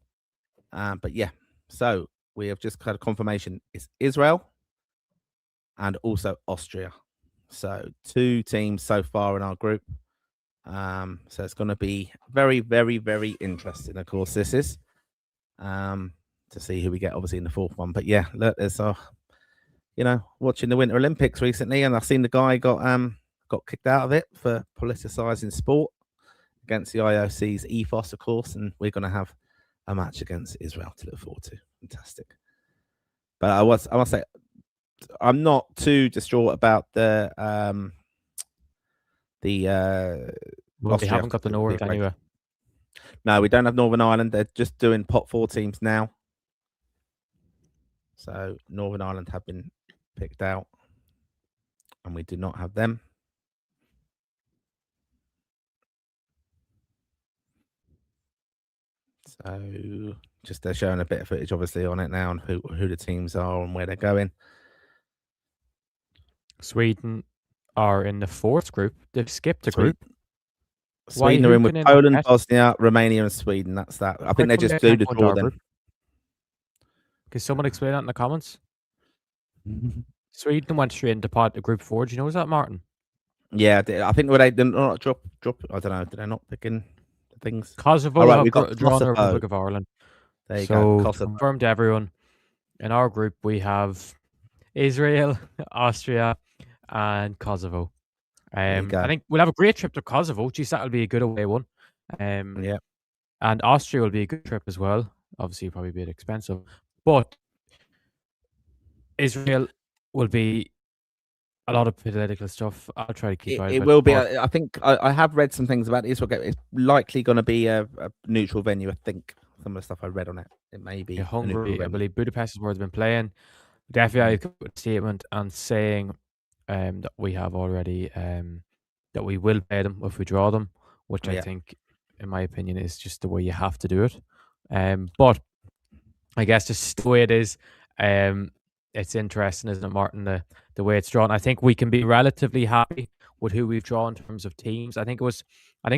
A: But yeah. So we have just had a confirmation. It's Israel and also Austria. So 2 teams so far in our group. So it's going to be very, very, very interesting. Of course, this is to see who we get, obviously, in the 4th one. But yeah, look, there's watching the Winter Olympics recently, and I've seen the guy got kicked out of it for politicizing sport against the IOC's ethos, of course. And we're going to have a match against Israel to look forward to. Fantastic. But I must say, I'm not too distraught about the
B: well, they haven't got the North anyway.
A: No, we don't have Northern Ireland. They're just doing pot 4 teams now. So Northern Ireland have been picked out, and we do not have them. So just they're showing a bit of footage, obviously, on it now, and who the teams are and where they're going.
B: Sweden are in the fourth group. They've skipped a
A: Sweden,
B: group. Why?
A: Sweden are
B: Who
A: in with
B: can they not
A: Poland,
B: get?
A: Bosnia, Romania, and Sweden. That's that. I
B: Why
A: think they
B: come
A: just
B: they
A: do
B: can't
A: the
B: go into
A: draw
B: our
A: then.
B: group? Can someone explain that in the comments? Sweden went straight into group 4. Do you know that, Martin?
A: Yeah, I think they did not drop. I don't know. Did I not pick in things?
B: Kosovo
A: All right,
B: have
A: we've got
B: drawn the
A: Kosovo.
B: Republic of Ireland.
A: There you go,
B: So to
A: Kosovo.
B: confirm to everyone, in our group we have Israel, Austria, and Kosovo.
A: There you go.
B: I think we'll have a great trip to Kosovo. Geez, that'll be a good away one.
A: Yeah.
B: And Austria will be a good trip as well. Obviously, probably a bit expensive, but Israel will be a lot of political stuff. I'll try to keep out of
A: It
B: it.
A: will be.
B: But
A: I think I have read some things about it. It's likely going to be a neutral venue. I think some of the stuff I read on it. It may be
B: yeah,
A: a neutral
B: Hungary, I
A: venue.
B: believe Budapest is where they've been playing. The FAI has a statement and saying that we have already that we will pay them if we draw them, which I think, in my opinion, is just the way you have to do it. But I guess just the way it is, it's interesting, isn't it, Martin? The way it's drawn. I think we can be relatively happy with who we've drawn in terms of teams. I think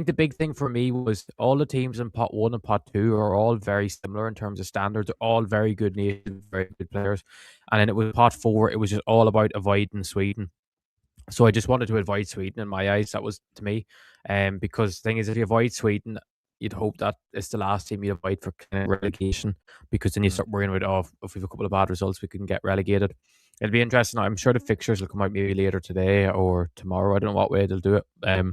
B: the big thing for me was all the teams in pot 1 and pot 2 are all very similar in terms of standards, all very good nations, very good players. And then it was pot 4, it was just all about avoiding Sweden. So I just wanted to avoid Sweden in my eyes. That was to me. Because the thing is, if you avoid Sweden, you'd hope that it's the last team you avoid for kind of relegation, because then you start worrying about, oh, if we have a couple of bad results, we can get relegated. It'll be interesting. I'm sure the fixtures will come out maybe later today or tomorrow. I don't know what way they'll do it. But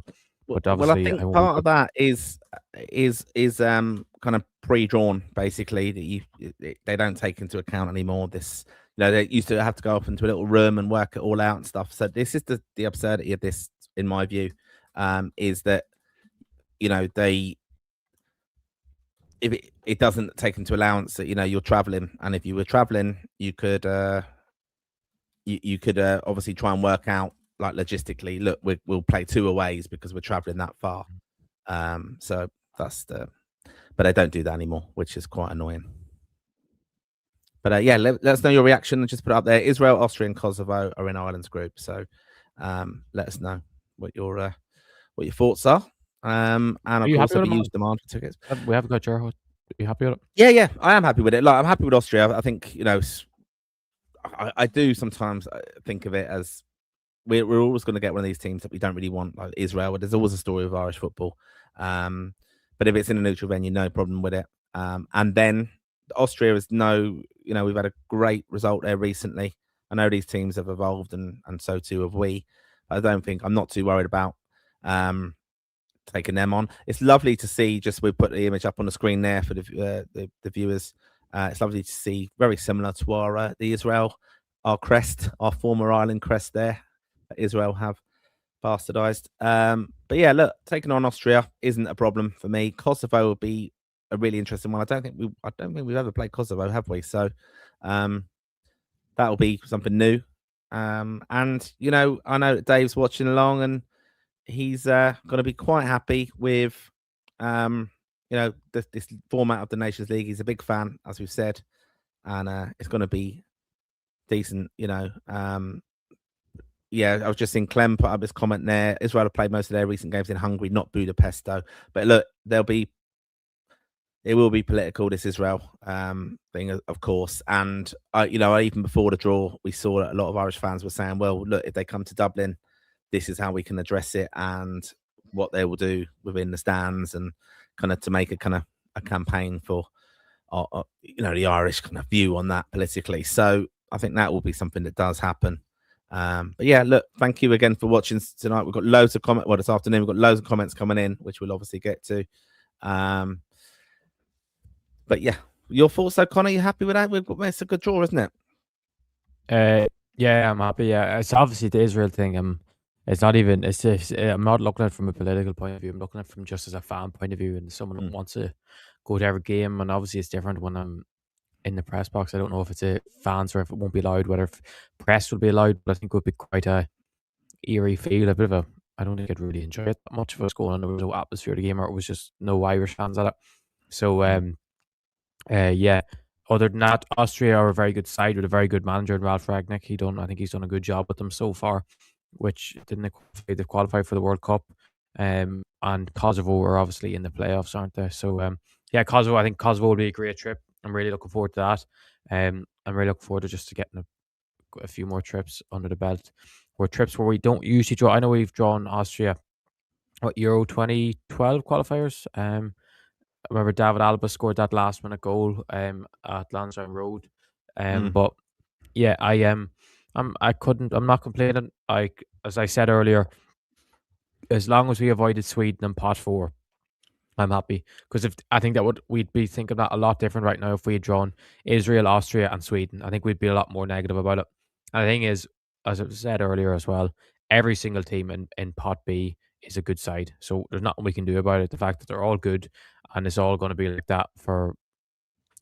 A: Well, I
B: obviously,
A: think part of that is kind of pre-drawn, basically, that they don't take into account anymore. This, they used to have to go up into a little room and work it all out and stuff. So this is the absurdity of this, in my view, is that they, if it doesn't take into allowance that you're traveling, and if you were traveling, you could you could obviously try and work out, like, logistically, look, we'll play 2 aways because we're traveling that far. So that's but they don't do that anymore, which is quite annoying. But yeah, let us know your reaction and just put it up there. Israel, Austria, and Kosovo are in Ireland's group, so let us know what your thoughts are. And of course, there'll be huge demand for tickets.
B: We haven't got your. Are you happy with it?
A: Yeah, I am happy with it. Like, I'm happy with Austria. I think I do sometimes think of it as we're always going to get one of these teams that we don't really want, like Israel. There's always a story of Irish football. But if it's in a neutral venue, no problem with it. And then Austria is we've had a great result there recently. I know these teams have evolved, and so too have we. I'm not too worried about taking them on. It's lovely to see. Just, we put the image up on the screen there for the viewers. It's lovely to see, very similar to our our crest, our former Ireland crest there that Israel have bastardized. But yeah, look, taking on Austria isn't a problem for me. Kosovo will be a really interesting one. I don't think we've ever played Kosovo, have we? So that'll be something new. And I know that Dave's watching along, and he's going to be quite happy with this format of the Nations League. He's a big fan, as we've said, and it's going to be decent. Yeah, I was just seeing Clem put up his comment there. Israel have played most of their recent games in Hungary, not Budapest, though. But look, it will be political, this Israel thing, of course. And even before the draw, we saw that a lot of Irish fans were saying, well, look, if they come to Dublin, this is how we can address it, and what they will do within the stands, and kind of to make a campaign for the Irish kind of view on that politically. So I think that will be something that does happen. But yeah, look, thank you again for watching tonight. We've got loads of comments. Well, this afternoon we've got loads of comments coming in, which we'll obviously get to. But yeah, your thoughts, though, Connor? You happy with that? It's a good draw, isn't
B: it? Yeah, I'm happy. Yeah, it's obviously the Israel thing. It's not even. It's just, I'm not looking at it from a political point of view. I'm looking at it from just as a fan point of view, and someone wants to go to every game. And obviously, it's different when I'm in the press box. I don't know if it's fans or if it won't be allowed, whether press will be allowed, but I think it would be quite a eerie feel, a bit of I don't think I'd really enjoy it that much if it was going on. There was no atmosphere of the game, or it was just no Irish fans at it. So, yeah, other than that, Austria are a very good side with a very good manager in Ralph Ragnick. I think he's done a good job with them so far, which didn't qualify. They qualified for the World Cup, and Kosovo are obviously in the playoffs, aren't they? So, yeah, Kosovo. I think Kosovo will be a great trip. I'm really looking forward to that. I'm really looking forward to just to getting a few more trips under the belt, or trips where we don't usually draw. I know we've drawn Austria, what Euro 2012 qualifiers. I remember David Alba scored that last minute goal at Lansdowne Road.
A: Mm.
B: But yeah, I'm not complaining. As I said earlier, as long as we avoided Sweden in pot four, I'm happy, because if I think that we'd be thinking that a lot different right now if we had drawn Israel, Austria, and Sweden. I think we'd be a lot more negative about it. And the thing is, as I said earlier as well, every single team in pot B is a good side. So there's nothing we can do about it. The fact that they're all good, and it's all going to be like that for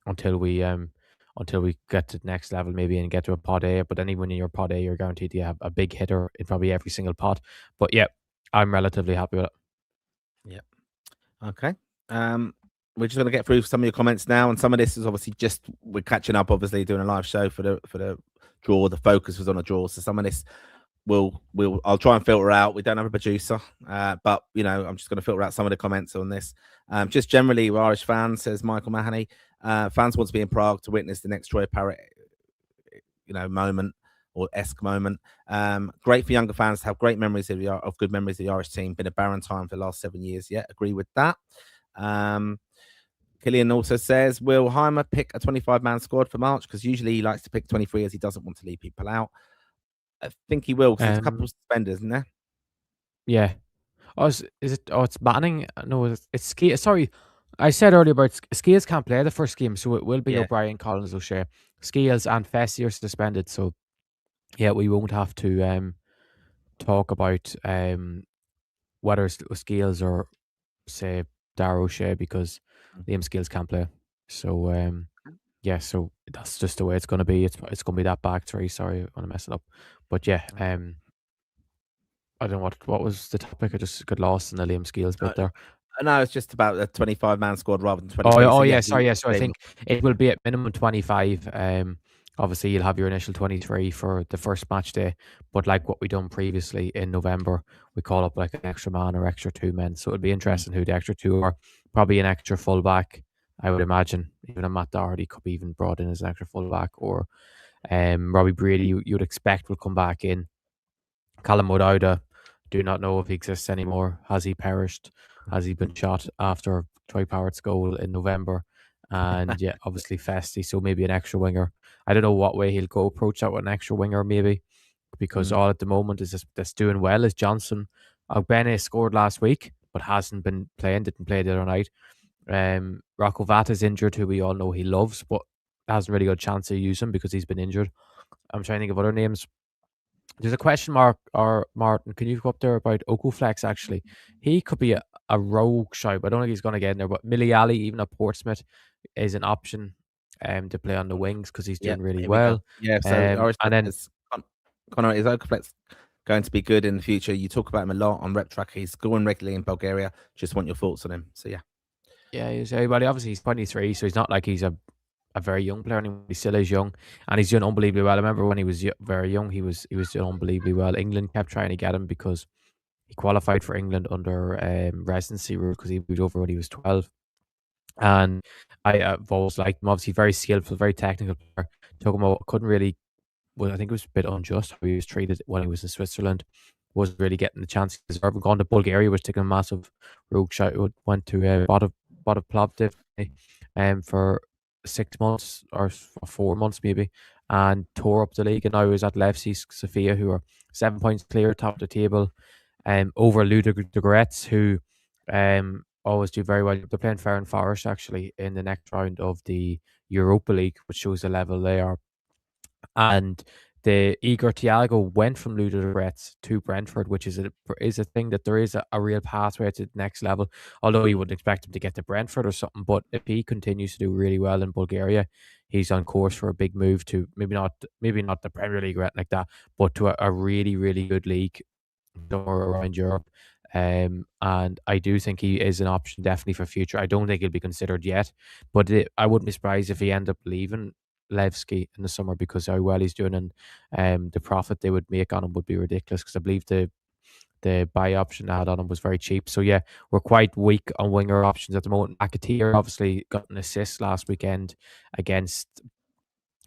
B: until we until we get to the next level maybe and get to a pot A. But then even in your pot A, you're guaranteed you have a big hitter in probably every single pot. But yeah, I'm relatively happy with it.
A: Yeah. Okay. We're just going to get through some of your comments now, and some of this is obviously just we're catching up. Obviously, doing a live show for the draw. The focus was on a draw, so some of this I'll try and filter out. We don't have a producer, but I'm just going to filter out some of the comments on this. Just generally, we're Irish fans, says Michael Mahoney. Fans want to be in Prague to witness the next Troy Parrott, moment or esque moment. Great for younger fans to have great memories of good memories of the Irish team. Been a barren time for the last 7 years. Yeah, agree with that. Killian also says, will Heimer pick a 25-man squad for March? Because usually he likes to pick 23 as he doesn't want to leave people out. I think he will, because there's a couple of suspenders, isn't there?
B: Yeah. Oh, is it? Oh, it's Manning. No, it's Ski. Sorry, I said earlier about Scales can't play the first game, so it will be O'Brien, Collins, O'Shea, Scales, and Fessy are suspended. So yeah, we won't have to talk about whether it's Scales or say Dara O'Shea, because Liam Scales can't play. So yeah, so that's just the way it's going to be. It's going to be that back three. Sorry, I want to mess it up, but yeah, I don't know what was the topic. I just got lost in the Liam Scales bit there.
A: No, it's just about the 25-man squad rather than
B: 23. Oh, yeah, sorry, yeah. So I think it will be at minimum 25. Obviously, you'll have your initial 23 for the first match day, but like what we done previously in November, we call up like an extra man or extra two men. So it'd be interesting who the extra two are. Probably an extra fullback, I would imagine. Even a Matt Doherty could be even brought in as an extra fullback, or Robbie Brady, you'd expect will come back in. Callum O'Dowda, do not know if he exists anymore. Has he perished? Has he been shot after Troy Parrott's goal in November? And yeah, obviously Festy, so maybe an extra winger. I don't know what way he'll go approach that with an extra winger, maybe, because all at the moment is that's doing well is Johnson. Ogbene scored last week, but hasn't been playing, didn't play the other night. Rocco Vata's injured, who we all know he loves, but hasn't really got a chance to use him because he's been injured. I'm trying to think of other names. There's a question mark, or Martin, can you go up there about Okuflex actually? He could be a rogue shout, but I don't think he's going to get in there. But Millie Ali, even at Portsmouth, is an option to play on the wings because he's doing really well.
A: Yeah, so and then Connor, is Okuflex going to be good in the future? You talk about him a lot on Rep Track. He's going regularly in Bulgaria. Just want your thoughts on him. So yeah.
B: Yeah, he's everybody. Obviously, he's 23, so he's not like he's a very young player anymore. He still is young, and he's doing unbelievably well. I remember when he was very young, he was doing unbelievably well. England kept trying to get him because he qualified for England under residency rule because he moved over when he was 12. And I've always liked him. Obviously, very skillful, very technical player. Took him out, couldn't really. Well, I think it was a bit unjust how he was treated when he was in Switzerland. Wasn't really getting the chance he deserved. Gone to Bulgaria, was taking a massive rogue shot. Went to Botov Plovdiv for 6 months or 4 months maybe, and tore up the league. And now he's at Levski Sofia, who are 7 points clear, top of the table, over Ludogorets, who always do very well. They're playing Ferran Forest actually in the next round of the Europa League, which shows the level they are. And the Igor Thiago went from Ludogorets to Brentford, which is a thing that there is a real pathway to the next level. Although you wouldn't expect him to get to Brentford or something, but if he continues to do really well in Bulgaria, he's on course for a big move to maybe not the Premier League or anything like that, but to a really, really good league somewhere around Europe. And I do think he is an option definitely for future. I don't think he'll be considered yet, but I wouldn't be surprised if he end up leaving Levski in the summer because how well he's doing, and the profit they would make on him would be ridiculous because I believe the buy option they had on him was very cheap. So yeah, we're quite weak on winger options at the moment. McAteer obviously got an assist last weekend against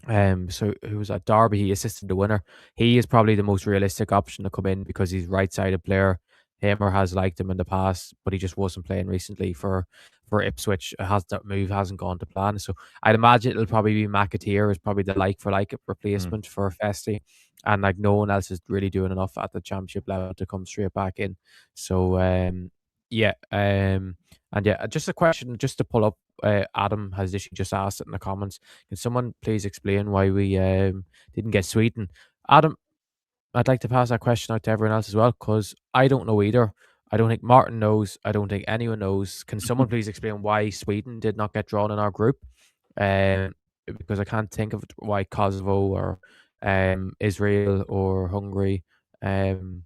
B: so who was at Derby? He assisted the winner. He is probably the most realistic option to come in because he's right-sided player. Hamer has liked him in the past, but he just wasn't playing recently for Ipswich. That move hasn't gone to plan. So I'd imagine it'll probably be McAteer is probably the like for like replacement for Festy, and like no one else is really doing enough at the championship level to come straight back in. So yeah, and yeah, just a question just to pull up. Adam has literally just asked it in the comments. Can someone please explain why we didn't get Sweden? Adam, I'd like to pass that question out to everyone else as well because I don't know either. I don't think Martin knows. I don't think anyone knows. Can someone please explain why Sweden did not get drawn in our group? Because I can't think of why Kosovo or Israel or Hungary do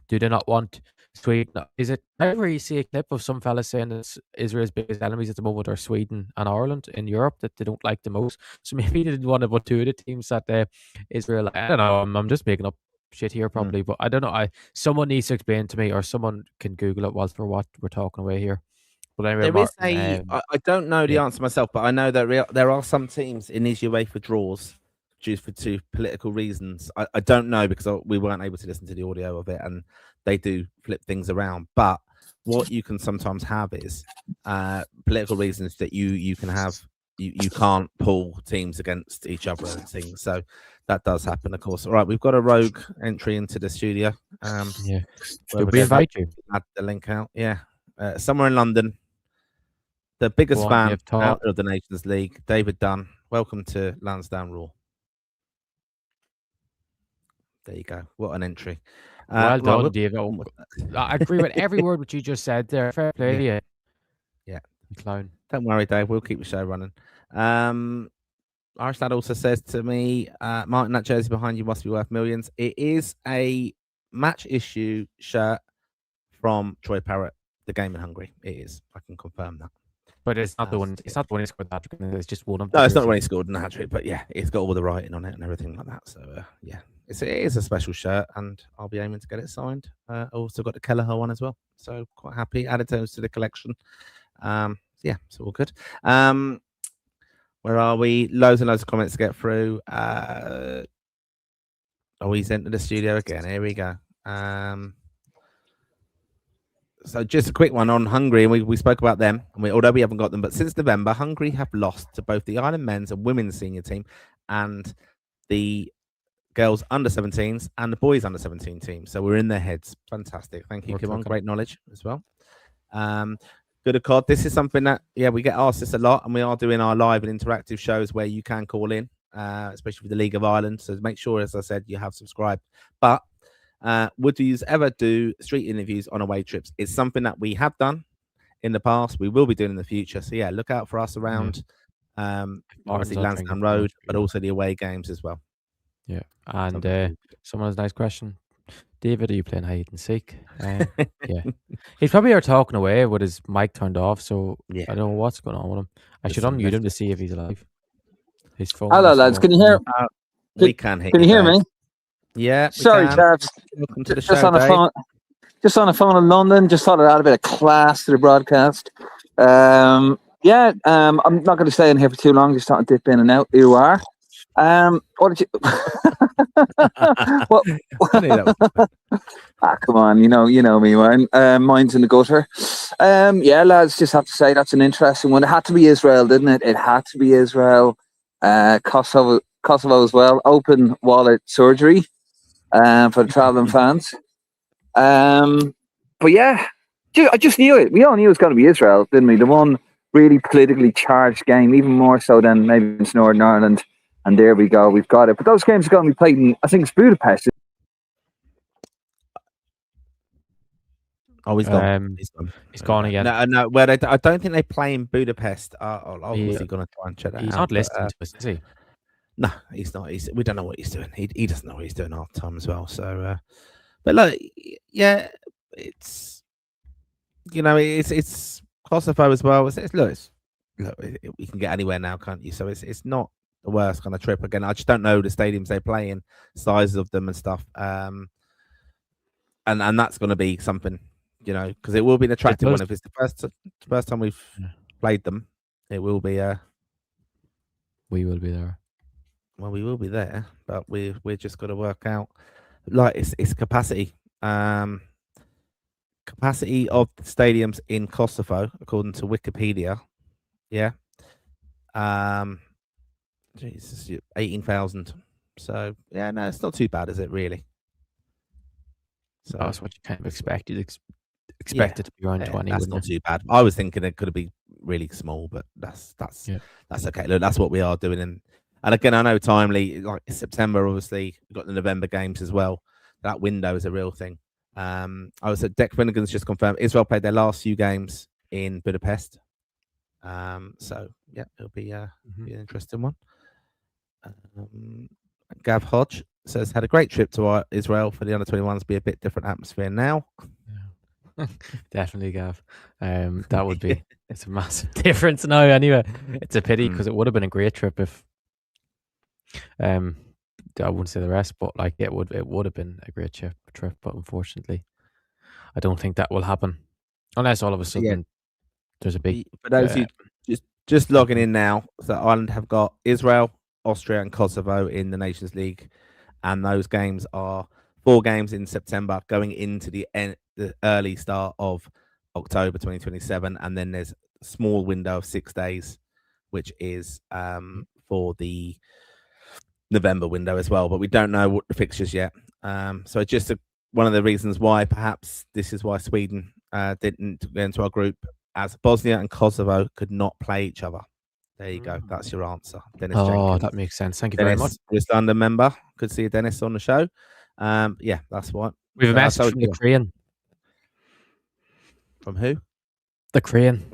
B: they not want Sweden? Is it ever you see a clip of some fellas saying that Israel's biggest enemies at the moment are Sweden and Ireland in Europe that they don't like the most? So maybe they didn't want to put two of the teams that Israel. I don't know. I'm just making up shit here probably, but I don't know. Someone needs to explain to me, or someone can Google it whilst what we're talking away here. But anyway,
A: There is
B: Martin,
A: I don't know the answer myself, but I know that there are some teams in these UEFA draws due to political reasons. I don't know because we weren't able to listen to the audio of it, and they do flip things around. But what you can sometimes have is political reasons that you can have. You can't pull teams against each other and things. So that does happen, of course. All right, we've got a rogue entry into the studio.
B: yeah, did we invite you?
A: Add the link out. Yeah, somewhere in London. The biggest fan out of the Nations League, David Dunn. Welcome to Lansdowne Raw. There you go. What an entry.
B: Well done, David. I agree with every word which you just said there. Fair play to you.
A: Yeah.
B: Clown.
A: Don't worry, Dave. We'll keep the show running. Irish Dad also says to me, Martin, that jersey behind you must be worth millions. It is a match issue shirt from Troy Parrott, the game in Hungary. It is. I can confirm that.
B: But it's not the one. It's not the one he scored the hat trick. It's just one of them.
A: No, it's not the one he scored in the hat trick. But yeah, it's got all the writing on it and everything like that. So yeah, it is a special shirt, and I'll be aiming to get it signed. I also got the Kelleher one as well. So quite happy. Added those to the collection. Yeah, it's all good. Where are we? Loads and loads of comments to get through. He's entered the studio again. Here we go. So just a quick one on Hungary, and we spoke about them, and although we haven't got them, but since November, Hungary have lost to both the Ireland men's and women's senior team, and the girls under 17s and the boys under 17 team. So we're in their heads. Fantastic. Thank you, Kimon. Great knowledge as well. Good accord. This is something that we get asked this a lot, and we are doing our live and interactive shows where you can call in, especially with the League of Ireland. So make sure, as I said, you have subscribed. But would you ever do street interviews on away trips? It's something that we have done in the past. We will be doing in the future. So look out for us around obviously Lansdowne Road, but also the away games as well.
B: Yeah, and someone has a nice question. David, are you playing hide and seek? Yeah, he's probably talking away with his mic turned off, so I don't know what's going on with him. I should unmute him to see if he's alive. His phone.
C: Hello, lads. Can you hear?
A: We can hear.
C: Can you hear me?
A: Yeah.
C: Sorry, chaps.
A: Welcome to the
C: just
A: show,
C: on the phone. Just on the phone in London. Just thought I'd add a bit of class to the broadcast. I'm not going to stay in here for too long. Just thought I'd dip in and out. You are. What did you? Well, come on, you know me, man. Mine's in the gutter. Lads, just have to say that's an interesting one. It had to be Israel, didn't it? It had to be Israel. Kosovo as well. Open wallet surgery for the traveling fans. But yeah, I just knew it. We all knew it was going to be Israel, didn't we? The one really politically charged game, even more so than maybe it's Northern Ireland. And there we go. We've got it. But those games are going to be played in, I think it's Budapest.
A: Oh, he's gone.
B: He's gone again.
A: No. Well, I don't think they play in Budapest. I'm obviously going to try and check that out.
B: He's not listening to us, is he?
A: No, he's not. We don't know what he's doing. He doesn't know what he's doing half the time as well. So, but look, yeah, it's it's Kosovo as well. Look, we can get anywhere now, can't you? So it's not the worst kind of trip. Again, I just don't know the stadiums they play in, size of them and stuff. And that's going to be something, because it will be an attractive one. If it's the first time we've played them, it will be.
B: We will be there.
A: Well, we will be there, but we're just got to work out, like it's capacity. Capacity of the stadiums in Kosovo, according to Wikipedia. Yeah. Jesus, 18,000. So yeah, no, it's not too bad, is it really? So
B: that's what you kind of expect. You'd expect it to be around 20.
A: That's not too bad. I was thinking it could be really small, but that's okay. Look, that's what we are doing. And again, I know timely, like September, obviously, we've got the November games as well. That window is a real thing. I was at Deck Finnegan's just confirmed Israel played their last few games in Budapest. So yeah, it'll be an interesting one. Gav Hodge says had a great trip to Israel for the under-21s. Be a bit different atmosphere now.
B: Yeah. Definitely, Gav. That would be. It's a massive difference now. Anyway, it's a pity because it would have been a great trip if. I wouldn't say the rest, but like it would have been a great trip. But unfortunately, I don't think that will happen unless all of a sudden there's a big.
A: For those who just logging in now, so Ireland have got Israel, Austria, and Kosovo in the Nations League, and those games are 4 games in September, going into the early start of October 2027, and then there's a small window of 6 days, which is for the November window as well, but we don't know what the fixtures yet. So just one of the reasons why perhaps this is why Sweden didn't get into our group, as Bosnia and Kosovo could not play each other. There you go. That's your answer, Dennis. Jenkins.
B: That makes sense. Thank you
A: Dennis,
B: very much.
A: West London member. Good to see you, Dennis, on the show. Yeah, that's what.
B: We have a message from the Korean.
A: From who?
B: The Korean.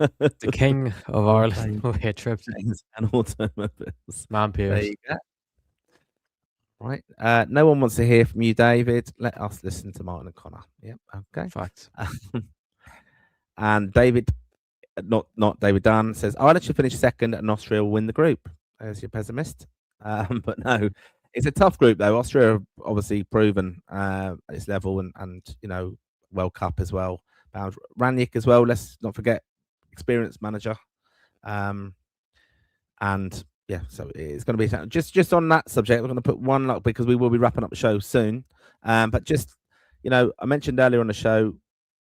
A: The
B: king of Ireland. Away trips
A: and automobiles.
B: Man Pierce.
A: There you go. Right. No one wants to hear from you, David. Let us listen to Martin and Connor. Yep. Okay.
B: Facts.
A: And David, not David Dunn, says Ireland should finish second and Austria will win the group. There's your pessimist. But no, it's a tough group though. Austria have obviously proven its level and World Cup as well. Ranić as well. Let's not forget, experienced manager. And yeah, so it's going to be just on that subject. We're going to put one up because we will be wrapping up the show soon. But just I mentioned earlier on the show,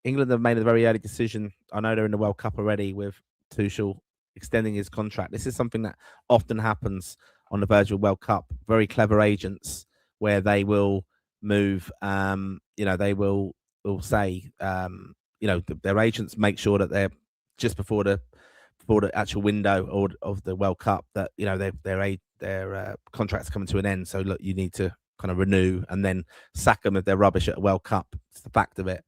A: England have made a very early decision. I know they're in the World Cup already with Tuchel extending his contract. This is something that often happens on the verge of World Cup. Very clever agents where they will move. They will say, their agents make sure that they're just before the actual window of the World Cup that their contracts coming to an end. So look, you need to kind of renew and then sack them if they're rubbish at a World Cup. It's the fact of it.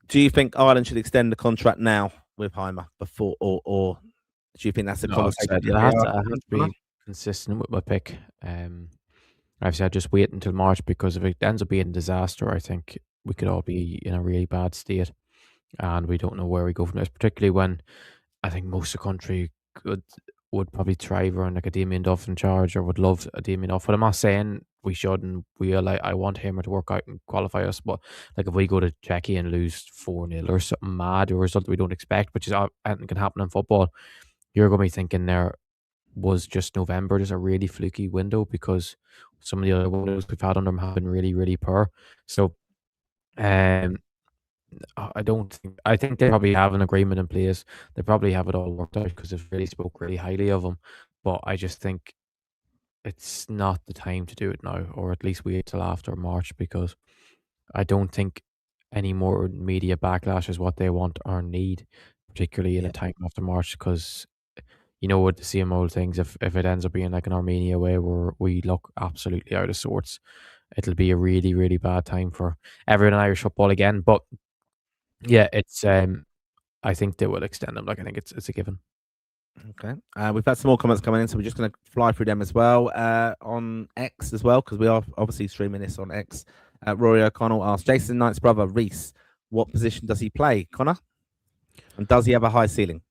A: Do you think Ireland should extend the contract now with Heimer before, or do you think that's a conversation?
B: I have to be consistent with my pick. Obviously, I'd just wait until March because if it ends up being a disaster, I think we could all be in a really bad state, and we don't know where we go from this. Particularly when I think most of the country would probably thrive around like a Damien Duff in charge, or would love a Damien Duff. But I'm not saying we shouldn't. I want Heimer to work out and qualify us. But like if we go to Czechia and lose 4-0 or something mad, or a result we don't expect, which is anything can happen in football, you're going to be thinking there was just November just a really fluky window because some of the other windows we've had on them have been really, really poor. So I think they probably have an agreement in place. They probably have it all worked out because they've really spoke really highly of him. But I just think it's not the time to do it now, or at least wait till after March, because I don't think any more media backlash is what they want or need, particularly in a time after March, because with the same old things, if it ends up being like an Armenia way where we look absolutely out of sorts, it'll be a really, really bad time for everyone in Irish football again. But yeah, it's I think they will extend them. Like I think it's a given.
A: Okay. We've had some more comments coming in, so we're just going to fly through them as well on X as well, because we are obviously streaming this on X. Rory O'Connell asks, Jason Knight's brother, Reese, what position does he play, Connor? And does he have a high ceiling?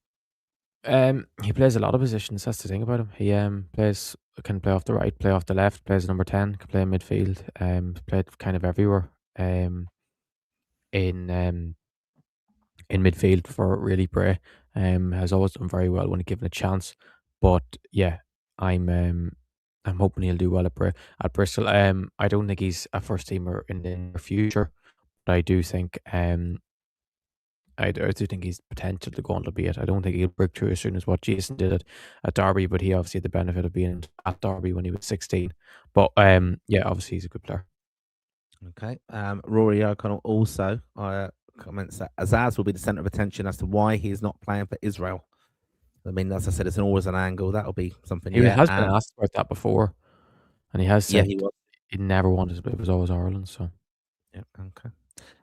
B: He plays a lot of positions. That's the thing about him. He can play off the right, play off the left, plays number 10, can play midfield. Played kind of everywhere. In midfield for really Bray. Has always done very well when given a chance. But yeah, I'm hoping he'll do well at Bristol. I don't think he's a first teamer in the near future, but I do think I do think he's potential to go on to be it. I don't think he'll break through as soon as what Jason did at Derby, but he obviously had the benefit of being at Derby when he was 16. But yeah, obviously he's a good player.
A: Okay. Rory O'Connell also comments that Azaz will be the centre of attention as to why he is not playing for Israel. I mean, as I said, it's always an angle. That'll be something.
B: He has been asked about that before, and he has said
A: he
B: never wanted, but it was always Ireland. So
A: yeah, okay.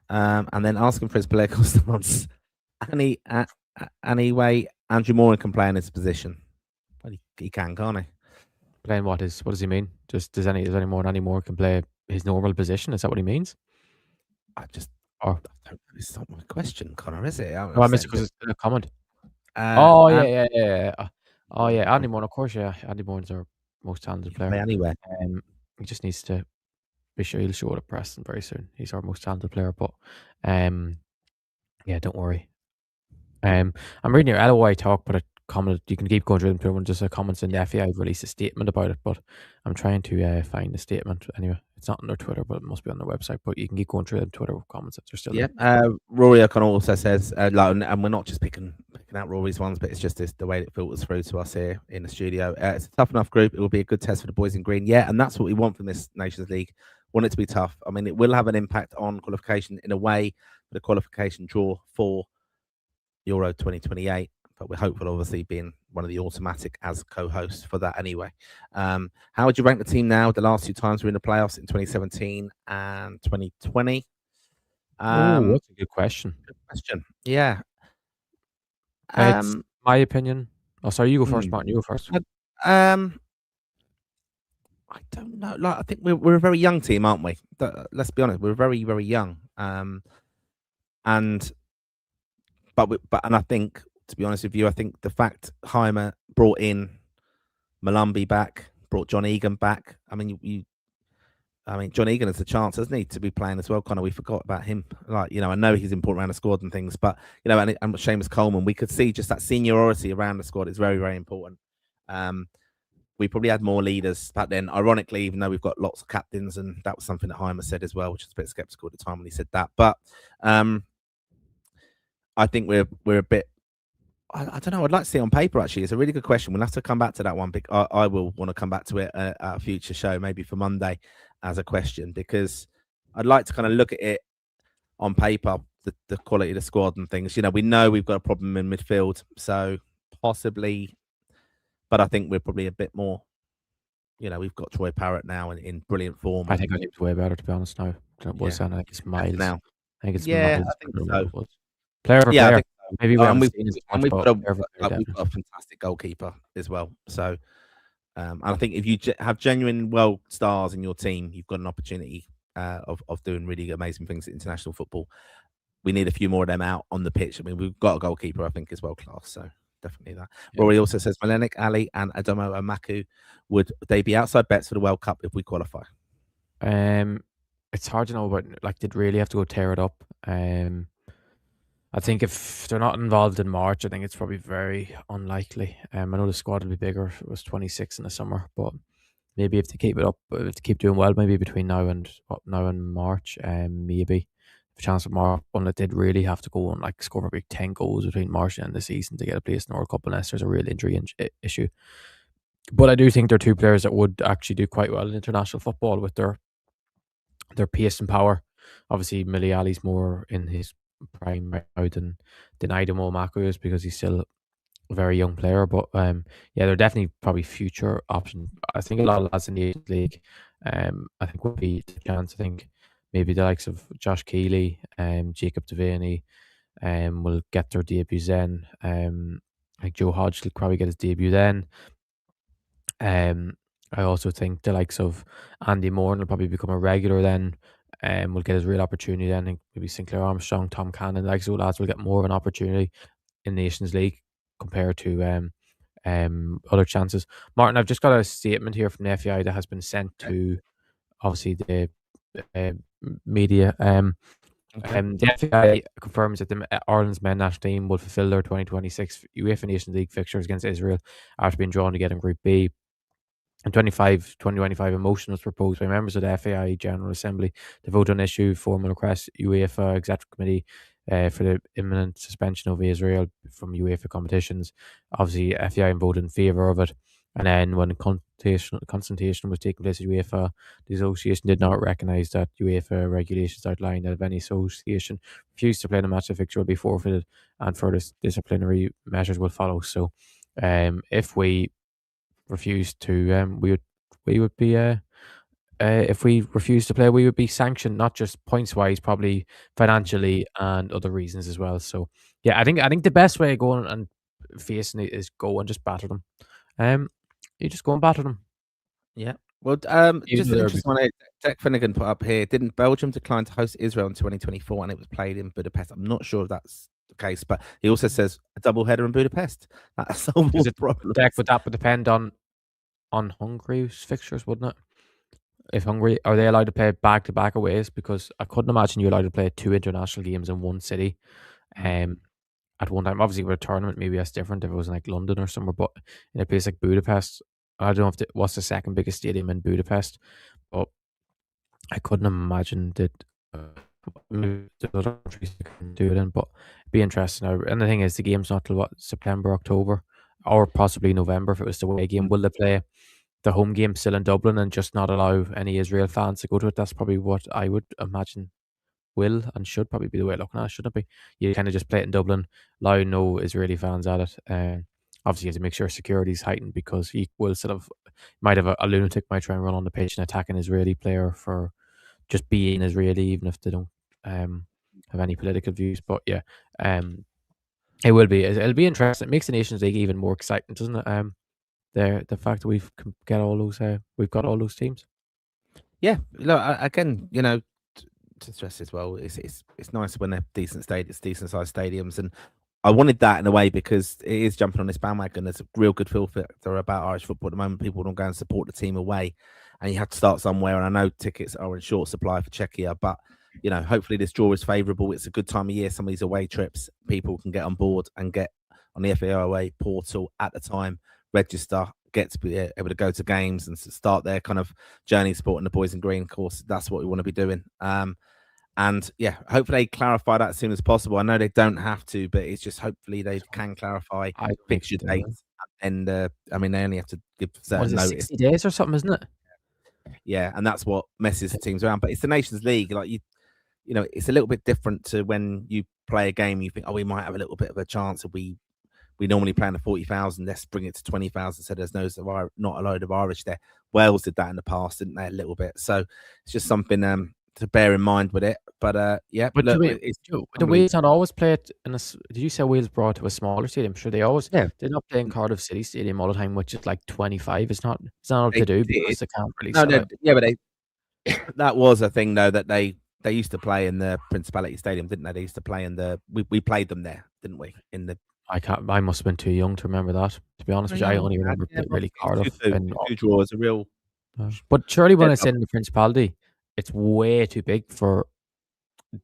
A: And then asking for his political stance. Anyway, Andrew Moran can play in his position. Well, he can, can't he?
B: Playing what does he mean? Just does any more can play his normal position? Is that what he means?
A: I don't know. It's not my question, Connor, is it?
B: I missed it because it's a comment. Yeah. Oh yeah, Andy Moran, of course, yeah. Andy Moran's our most talented player.
A: Anyway,
B: he just needs to be sure he'll show it at Preston very soon. He's our most talented player, but yeah, don't worry. I'm reading your LOI talk, but a comment you can keep going through them. Just a comments in the FA. I've released a statement about it, but I'm trying to find the statement anyway. It's not on their Twitter, but it must be on their website. But you can keep going through them Twitter comments if they're still there.
A: Rory O'Connell also says, and we're not just picking out Rory's ones, but it's just the way it filters through to us here in the studio. It's a tough enough group. It will be a good test for the boys in green. Yeah, and that's what we want from this Nations League. Want it to be tough. I mean, it will have an impact on qualification in a way, the qualification draw for Euro 2028, but we're hopeful, obviously, being one of the automatic as co-hosts for that anyway. How would you rank the team now? The last two times we're in the playoffs in 2017 and 2020.
B: That's a good question.
A: Yeah.
B: It's my opinion. Oh, sorry, you go first, Martin. You go first.
A: I don't know. Like, I think we're a very young team, aren't we? Let's be honest, we're very, very young. And I think, to be honest with you, I think the fact Heimer brought in Malumbi back, brought John Egan back. I mean, John Egan has a chance, hasn't he, to be playing as well? Connor, we forgot about him. Like, I know he's important around the squad and things, but and Seamus Coleman, we could see just that seniority around the squad is very, very important. We probably had more leaders back then. Ironically, even though we've got lots of captains, and that was something that Heimer said as well, which was a bit skeptical at the time when he said that. But I think we're a bit. I don't know. I'd like to see it on paper. Actually, it's a really good question. We'll have to come back to that one. I will want to come back to it at a future show, maybe for Monday, as a question, because I'd like to kind of look at it on paper, the quality of the squad and things. We know we've got a problem in midfield, so possibly. But I think we're probably a bit more. We've got Troy Parrott now in brilliant form.
B: I think I think way better, to be honest. Now, I think it's miles.
A: Now,
B: I think it's
A: miles.
B: I think
A: so.
B: Player for player. Maybe
A: we've got a fantastic goalkeeper as well. So, and I think if you have genuine world stars in your team, you've got an opportunity of doing really amazing things at international football. We need a few more of them out on the pitch. I mean, we've got a goalkeeper I think is world class. So definitely that. Yeah. Rory also says Malenik, Ali, and Adomo Amaku, would they be outside bets for the World Cup if we qualify?
B: It's hard to know about. They'd really have to go tear it up. I think if they're not involved in March, I think it's probably very unlikely. I know the squad will be bigger. It was 26 in the summer, but maybe if they keep it up, if they keep doing well, maybe between now and March, maybe a chance of more. One that did really have to go and score a big 10 goals between March and the end of the season to get a place in the World Cup, unless there's a real injury issue. But I do think they're two players that would actually do quite well in international football with their pace and power. Obviously, Millie Ali's more in his prime right now than Idemo Maku is, because he's still a very young player. But yeah, they're definitely probably future option. I think a lot of lads in the Nations League, I think would be the chance. I think maybe the likes of Josh Keeley, Jacob Devaney, will get their debuts then. I think Joe Hodge will probably get his debut then. I also think the likes of Andy Moran will probably become a regular then. will get his real opportunity. Then I think maybe Sinclair Armstrong, Tom Cannon, like those lads will get more of an opportunity in Nations League compared to other chances. Martin, I've just got a statement here from the FAI that has been sent to obviously the uh, media. The FAI confirms that Ireland's men's national team will fulfil their 2026 UEFA Nations League fixtures against Israel after being drawn together in Group B. In 2025, a motion was proposed by members of the FAI General Assembly to vote on issue formal request UEFA Executive Committee for the imminent suspension of Israel from UEFA competitions. Obviously, FAI voted in favour of it. And then when consultation was taking place at UEFA, the association did not recognise that UEFA regulations outline that if any association refused to play in a match, the fixture will be forfeited and further disciplinary measures will follow. So if we refuse to we would be if we refuse to play we would be sanctioned, not just points wise, probably financially and other reasons as well. So yeah, I think the best way of going and facing it is go and just batter them. You just go and batter them.
A: Yeah. Well,
B: Even
A: just
B: though
A: an
B: they're
A: interesting one. Jack Finnegan put up here. Didn't Belgium decline to host Israel in 2024 and it was played in Budapest? I'm not sure if that's the case, but he also says a double header in Budapest. That's solves all
B: Is
A: the
B: it
A: problems.
B: Deck, but that would depend on Hungary's fixtures, wouldn't it? If Hungary are they allowed to play back to back aways? Because I couldn't imagine you're allowed to play 2 international games in one city. At one time, obviously with a tournament, maybe that's different if it was in like London or somewhere. But in a place like Budapest, I don't know if what's the second biggest stadium in Budapest, but I couldn't imagine that maybe there's other countries that can do it in. But it'd be interesting. And the thing is, the game's not till what, September, October, or possibly November if it was the away game. Will they play the home game still in Dublin and just not allow any Israel fans to go to it? That's probably what I would imagine will and should probably be the way of looking at it, shouldn't it be? You kind of just play it in Dublin, allow no Israeli fans at it. Obviously, you have to make sure security's heightened because you will sort of might have a lunatic might try and run on the pitch and attack an Israeli player for just being Israeli, even if they don't have any political views. But yeah, it will be. It'll be interesting. It makes the Nations League even more exciting, doesn't it? The fact that we've got all those teams.
A: Yeah, look, again, to stress as well, it's nice when they're decent sized stadiums, and I wanted that in a way because it is jumping on this bandwagon. There's a real good feel factor about Irish football at the moment. People don't go and support the team away, and you have to start somewhere. And I know tickets are in short supply for Czechia, but hopefully this draw is favourable. It's a good time of year. Some of these away trips, people can get on board and get on the FAI away portal at the time, register, get to be able to go to games and start their kind of journey supporting the boys in green. Of course, that's what we want to be doing. And yeah, hopefully they clarify that as soon as possible. I know they don't have to, but it's just hopefully they can clarify fixture dates. And I mean, they only have to give certain notice.
B: 60 days or something, isn't it?
A: Yeah, and that's what messes teams around. But it's the Nations League, like it's a little bit different to when you play a game. You think, oh, we might have a little bit of a chance. If we normally play in the 40,000. Let's bring it to 20,000. So there's not a load of Irish there. Wales did that in the past, didn't they? A little bit. So it's just something to bear in mind with it. But yeah.
B: But the Wales not always play it in a. Did you say Wales brought to a smaller stadium? Sure, they always. Yeah. They're not playing Cardiff City Stadium all the time, which is like 25. It's not up to do because they can't really.
A: But that was a thing though that they used to play in the Principality Stadium, didn't they? They used to play in the. We played them there, didn't we? In the.
B: I must have been too young to remember that. To be honest with you, I only remember really Cardiff.
A: Two draws, a real.
B: But surely when it's in the Principality, it's way too big for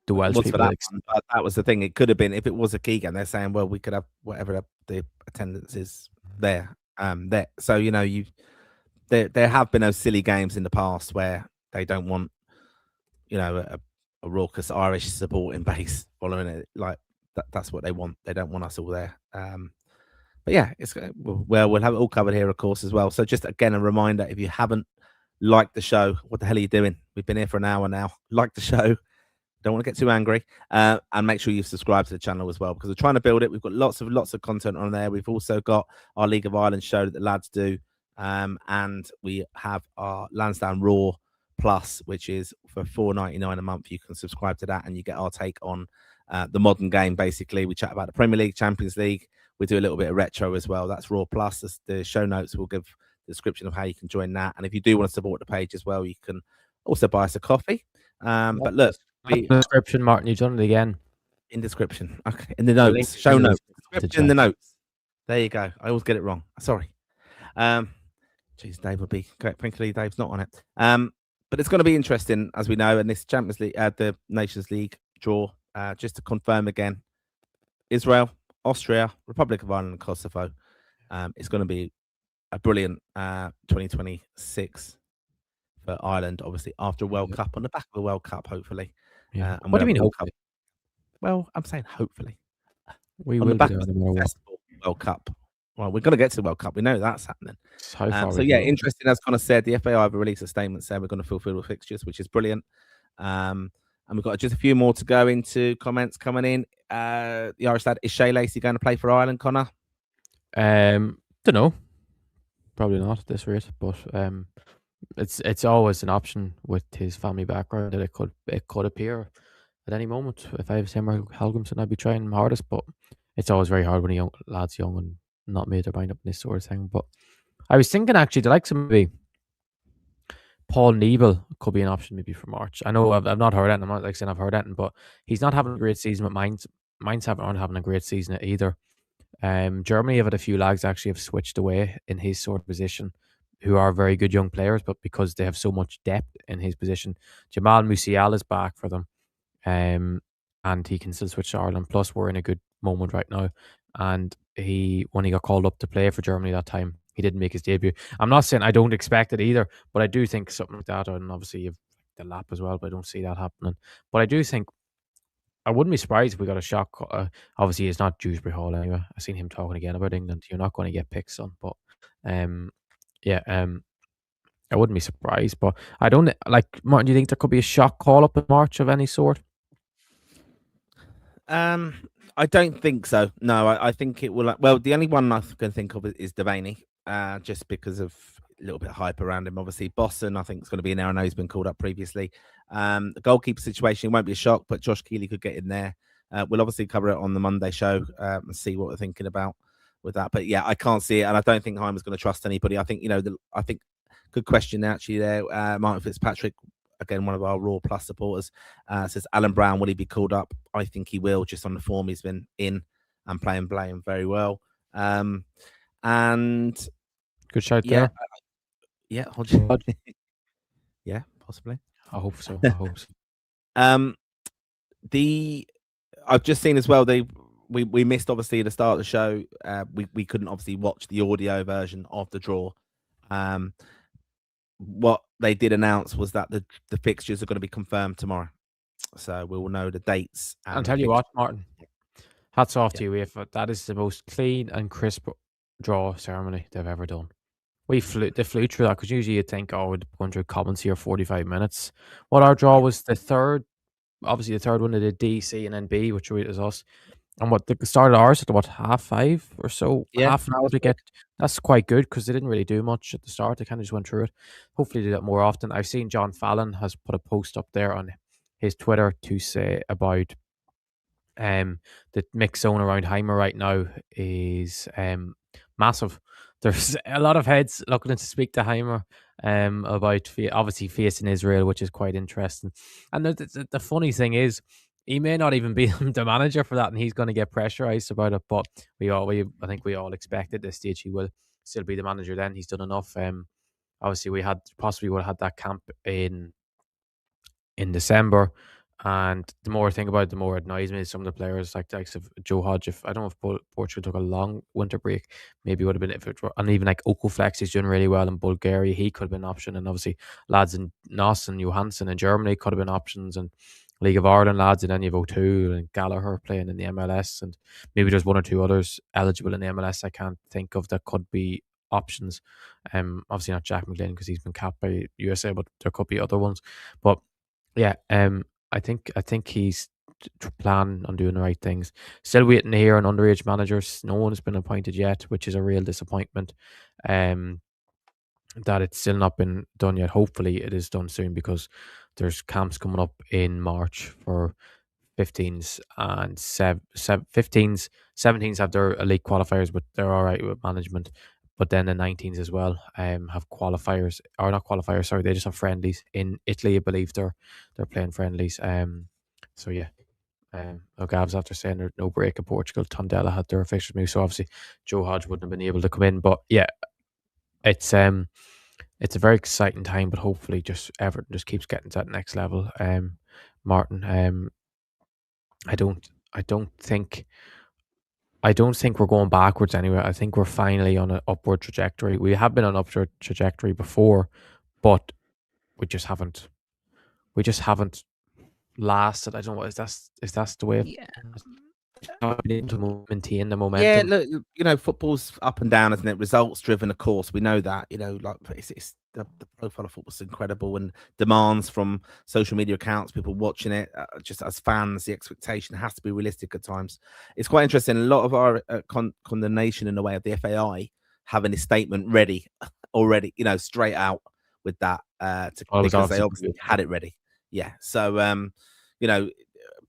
B: the Welsh people.
A: That was the thing. It could have been if it was a key game. They're saying, well, we could have whatever the attendance is there. So there have been those silly games in the past where they don't want a raucous Irish supporting base following it. Like that's what they want. They don't want us all there. But yeah, we'll have it all covered here, of course, as well. So just again, a reminder: if you haven't liked the show, what the hell are you doing? We've been here for an hour now. Like the show. Don't want to get too angry, and make sure you subscribe to the channel as well because we're trying to build it. We've got lots of content on there. We've also got our League of Ireland show that the lads do, and we have our Lansdowne Raw Plus, which is for $4.99 a month. You can subscribe to that, and you get our take on the modern game. Basically, we chat about the Premier League, Champions League. We do a little bit of retro as well. That's Raw Plus. The show notes will give the description of how you can join that. And if you do want to support the page as well, you can also buy us a coffee. But look,
B: description, Martin, you've done it again.
A: In description. Okay. In the notes. Show notes. Description in the notes. There you go. I always get it wrong. Sorry. Jeez, Dave will be great. Frankly, Dave's not on it. But it's going to be interesting, as we know, and this Champions League, the Nations League draw. Just to confirm again, Israel, Austria, Republic of Ireland, and Kosovo. It's going to be a brilliant 2026 for Ireland, obviously after a World Cup, on the back of a World Cup, hopefully.
B: Yeah. What do you mean, hopefully?
A: Well, I'm saying hopefully.
B: We
A: on
B: will
A: the back
B: be
A: of
B: there
A: the
B: no matter what.
A: successful World Cup. Well, we're going to get to the World Cup. We know that's happening.
B: How far
A: So
B: we
A: yeah,
B: go.
A: interesting. As Connor said, the FAI have released a statement saying we're going to fulfil the fixtures, which is brilliant. And we've got just a few more to go into. Comments coming in. The Irish lad, is Shea Lacey going to play for Ireland, Connor?
B: Don't know. Probably not at this rate, but it's always an option with his family background that it could appear at any moment. If I was him or Helgrimson, I'd be trying my hardest, but it's always very hard when a lad's young and not made their mind up in this sort of thing. But I was thinking actually, the likes of maybe Paul Nebel could be an option maybe for March. I know I've not heard anything. I'm not like saying I've heard anything, but he's not having a great season with Mainz. Mainz aren't having a great season either. Germany have had a few lags actually have switched away in his sort of position, who are very good young players, but because they have so much depth in his position, Jamal Musiala is back for them, and he can still switch to Ireland. Plus, we're in a good moment right now, and when he got called up to play for Germany that time, he didn't make his debut. I'm not saying I don't expect it either, but I do think something like that, and obviously you've the lap as well, but I don't see that happening. But I do think I wouldn't be surprised if we got a shock. Obviously, it's not Dewsbury Hall anyway. I've seen him talking again about England. You're not going to get picks on, but I wouldn't be surprised. But I don't like Martin. Do you think there could be a shock call up in March of any sort?
A: I don't think so. No, I think it will. Well, the only one I can think of is Devaney, just because of a little bit of hype around him. Obviously, Boston, I think, is going to be in there. I know he's been called up previously. The goalkeeper situation won't be a shock, but Josh Keeley could get in there. We'll obviously cover it on the Monday show and see what we're thinking about with that. But yeah, I can't see it, and I don't think Heimer's going to trust anybody. I think I think good question actually there. Martin Fitzpatrick, again, one of our Raw Plus supporters, says Alan Brown, will he be called up? I think he will, just on the form he's been in and playing very well. And
B: good shout there.
A: Yeah, yeah, possibly.
B: I hope so. I hope so.
A: I've just seen as well. We missed obviously at the start of the show. We couldn't obviously watch the audio version of the draw. What they did announce was that the fixtures are going to be confirmed tomorrow, so we will know the dates.
B: I'll tell you what, Martin. Hats off to you, UEFA. That is the most clean and crisp draw ceremony they've ever done. They flew through that because usually you'd think, we're going through comments here 45 minutes. What our draw was the third, obviously the third one they did D, C, and then B, which is us. And what they started ours at 5:30 or so, half an hour to get. That's quite good because they didn't really do much at the start. They kind of just went through it. Hopefully, they do that more often. I've seen John Fallon has put a post up there on his Twitter to say about the mix zone around Heimer right now is massive. There's a lot of heads looking to speak to Heimer about obviously facing Israel, which is quite interesting. And the funny thing is, he may not even be the manager for that, and he's going to get pressurized about it. But I think we all expect at this stage he will still be the manager. Then he's done enough. Obviously, we would have had that camp in December. And the more I think about it, the more it annoys me. Some of the players, like the likes of Joe Hodge, I don't know if Portugal took a long winter break, maybe it would have been and even like Okoflex is doing really well in Bulgaria. He could have been an option, and obviously lads in Noss and Johansson in Germany could have been options, and League of Ireland lads, and then you've O'Toole and Gallagher playing in the MLS, and maybe there's one or two others eligible in the MLS I can't think of that could be options. Obviously not Jack McLean because he's been capped by USA, but there could be other ones. But yeah, I think he's planning on doing the right things. Still waiting to hear on underage managers. No one has been appointed yet, which is a real disappointment. That it's still not been done yet. Hopefully it is done soon because there's camps coming up in March for 15s and 15s. 17s have their elite qualifiers, but they're all right with management. But then the 19s as well have qualifiers, or not qualifiers, sorry, they just have friendlies in Italy. I believe they're playing friendlies. So yeah. Gav's after saying there's no break in Portugal. Tondela had their official move, so obviously Joe Hodge wouldn't have been able to come in. But yeah, it's a very exciting time. But hopefully, just Everton just keeps getting to that next level. Martin, I don't think we're going backwards anywhere. I think we're finally on an upward trajectory. We have been on an upward trajectory before, but we just haven't lasted. I don't know. Is that the way?
A: Yeah.
B: Not been able to maintain the momentum.
A: Yeah, look, you know, football's up and down, isn't it? Results driven, of course. We know that. You know, like it's the profile of football's incredible, and demands from social media accounts, people watching it, just as fans, the expectation has to be realistic at times. It's quite interesting. A lot of our condemnation in the way of the FAI having a statement ready already, you know, straight out with that because they obviously had it ready. Yeah. So you know,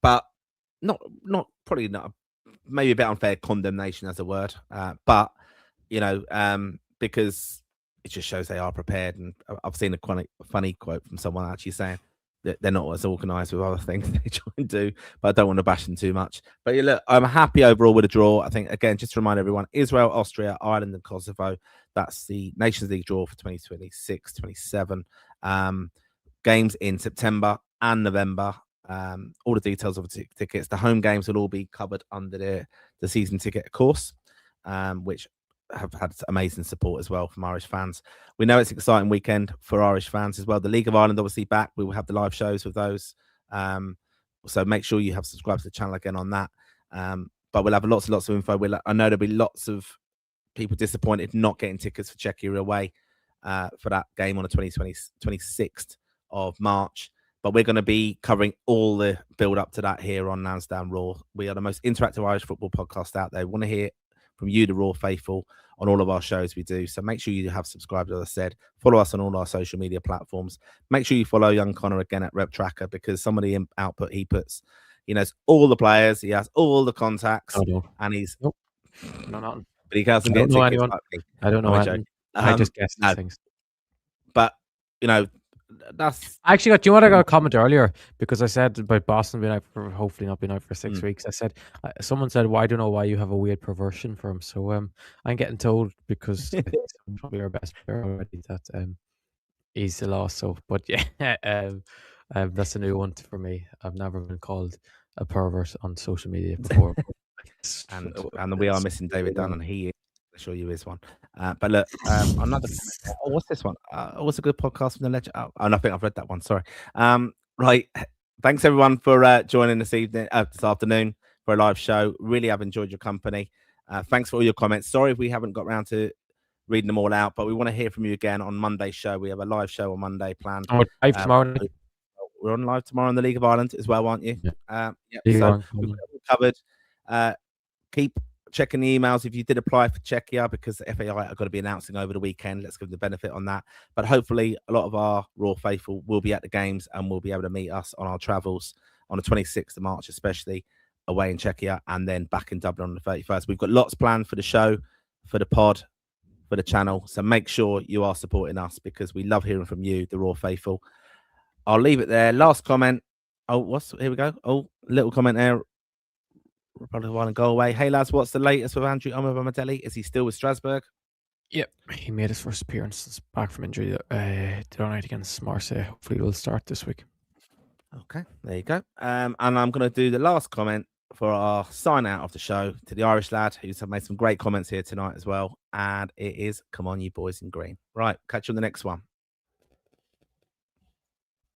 A: but not probably not, maybe a bit unfair condemnation as a word, but you know, because it just shows they are prepared. And I've seen a funny quote from someone actually saying that they're not as organised with other things they try and do, but I don't want to bash them too much. But yeah, look, I'm happy overall with a draw. I think, again, just to remind everyone, Israel, Austria, Ireland and Kosovo, that's the Nations League draw for 2026-27. Games in September and November. All the details of the tickets. The home games will all be covered under the season ticket course, which have had amazing support as well from Irish fans. We know it's an exciting weekend for Irish fans as well. The League of Ireland obviously back. We will have the live shows with those. So make sure you have subscribed to the channel again on that. But we'll have lots and lots of info. I know there'll be lots of people disappointed not getting tickets for Czechia away for that game on the 26th of March. But we're going to be covering all the build up to that here on Lansdowne Raw. We are the most interactive Irish football podcast out there. We want to hear from you, the Raw faithful, on all of our shows we do. So make sure you have subscribed, as I said. Follow us on all our social media platforms. Make sure you follow young Connor again at Rep Tracker, because some of the output he puts, he knows all the players, he has all the contacts, and he's
B: nope. No, nothing.
A: But he doesn't get tickets.
B: I don't know anyone. I just guess things.
A: But you know, that's
B: actually got. Do you want to go comment earlier, because I said about Boston being out for, hopefully not being out for 6 weeks. I said someone said, "Well, I don't know why you have a weird perversion for him." So I'm getting told, because I'm probably our best player already, that he's the loss. So, but yeah, that's a new one for me. I've never been called a pervert on social media before.
A: and we are missing David Dunn, and he is, I assure you, is one. But look, another. What's this one? What's a good podcast from the legend? Oh, I think I've read that one. Sorry. Right. Thanks everyone for joining this afternoon for a live show. Really have enjoyed your company. Thanks for all your comments. Sorry if we haven't got around to reading them all out, but we want to hear from you again on Monday's show. We have a live show on Monday planned.
B: Live tomorrow.
A: We're on live tomorrow on the League of Ireland as well, aren't you?
B: Yeah.
A: So we've covered. Keep checking the emails if you did apply for Czechia, because the FAI are going to be announcing over the weekend. Let's give them the benefit on that. But hopefully a lot of our Raw faithful will be at the games and will be able to meet us on our travels on the 26th of March, especially away in Czechia, and then back in Dublin on the 31st. We've got lots planned for the show, for the pod, for the channel. So make sure you are supporting us, because we love hearing from you, the Raw faithful. I'll leave it there. Last comment. Here we go. Oh, little comment there. Probably want to go away. Hey lads, what's the latest with Andrew Amadelli? Is he still with Strasbourg?
B: Yep, he made his first appearance back from injury the other night against Marseille. Hopefully he'll start this week.
A: Okay, there you go. And I'm going to do the last comment for our sign out of the show to the Irish lad, who's made some great comments here tonight as well. And it is, come on, you boys in green. Right, catch you on the next one.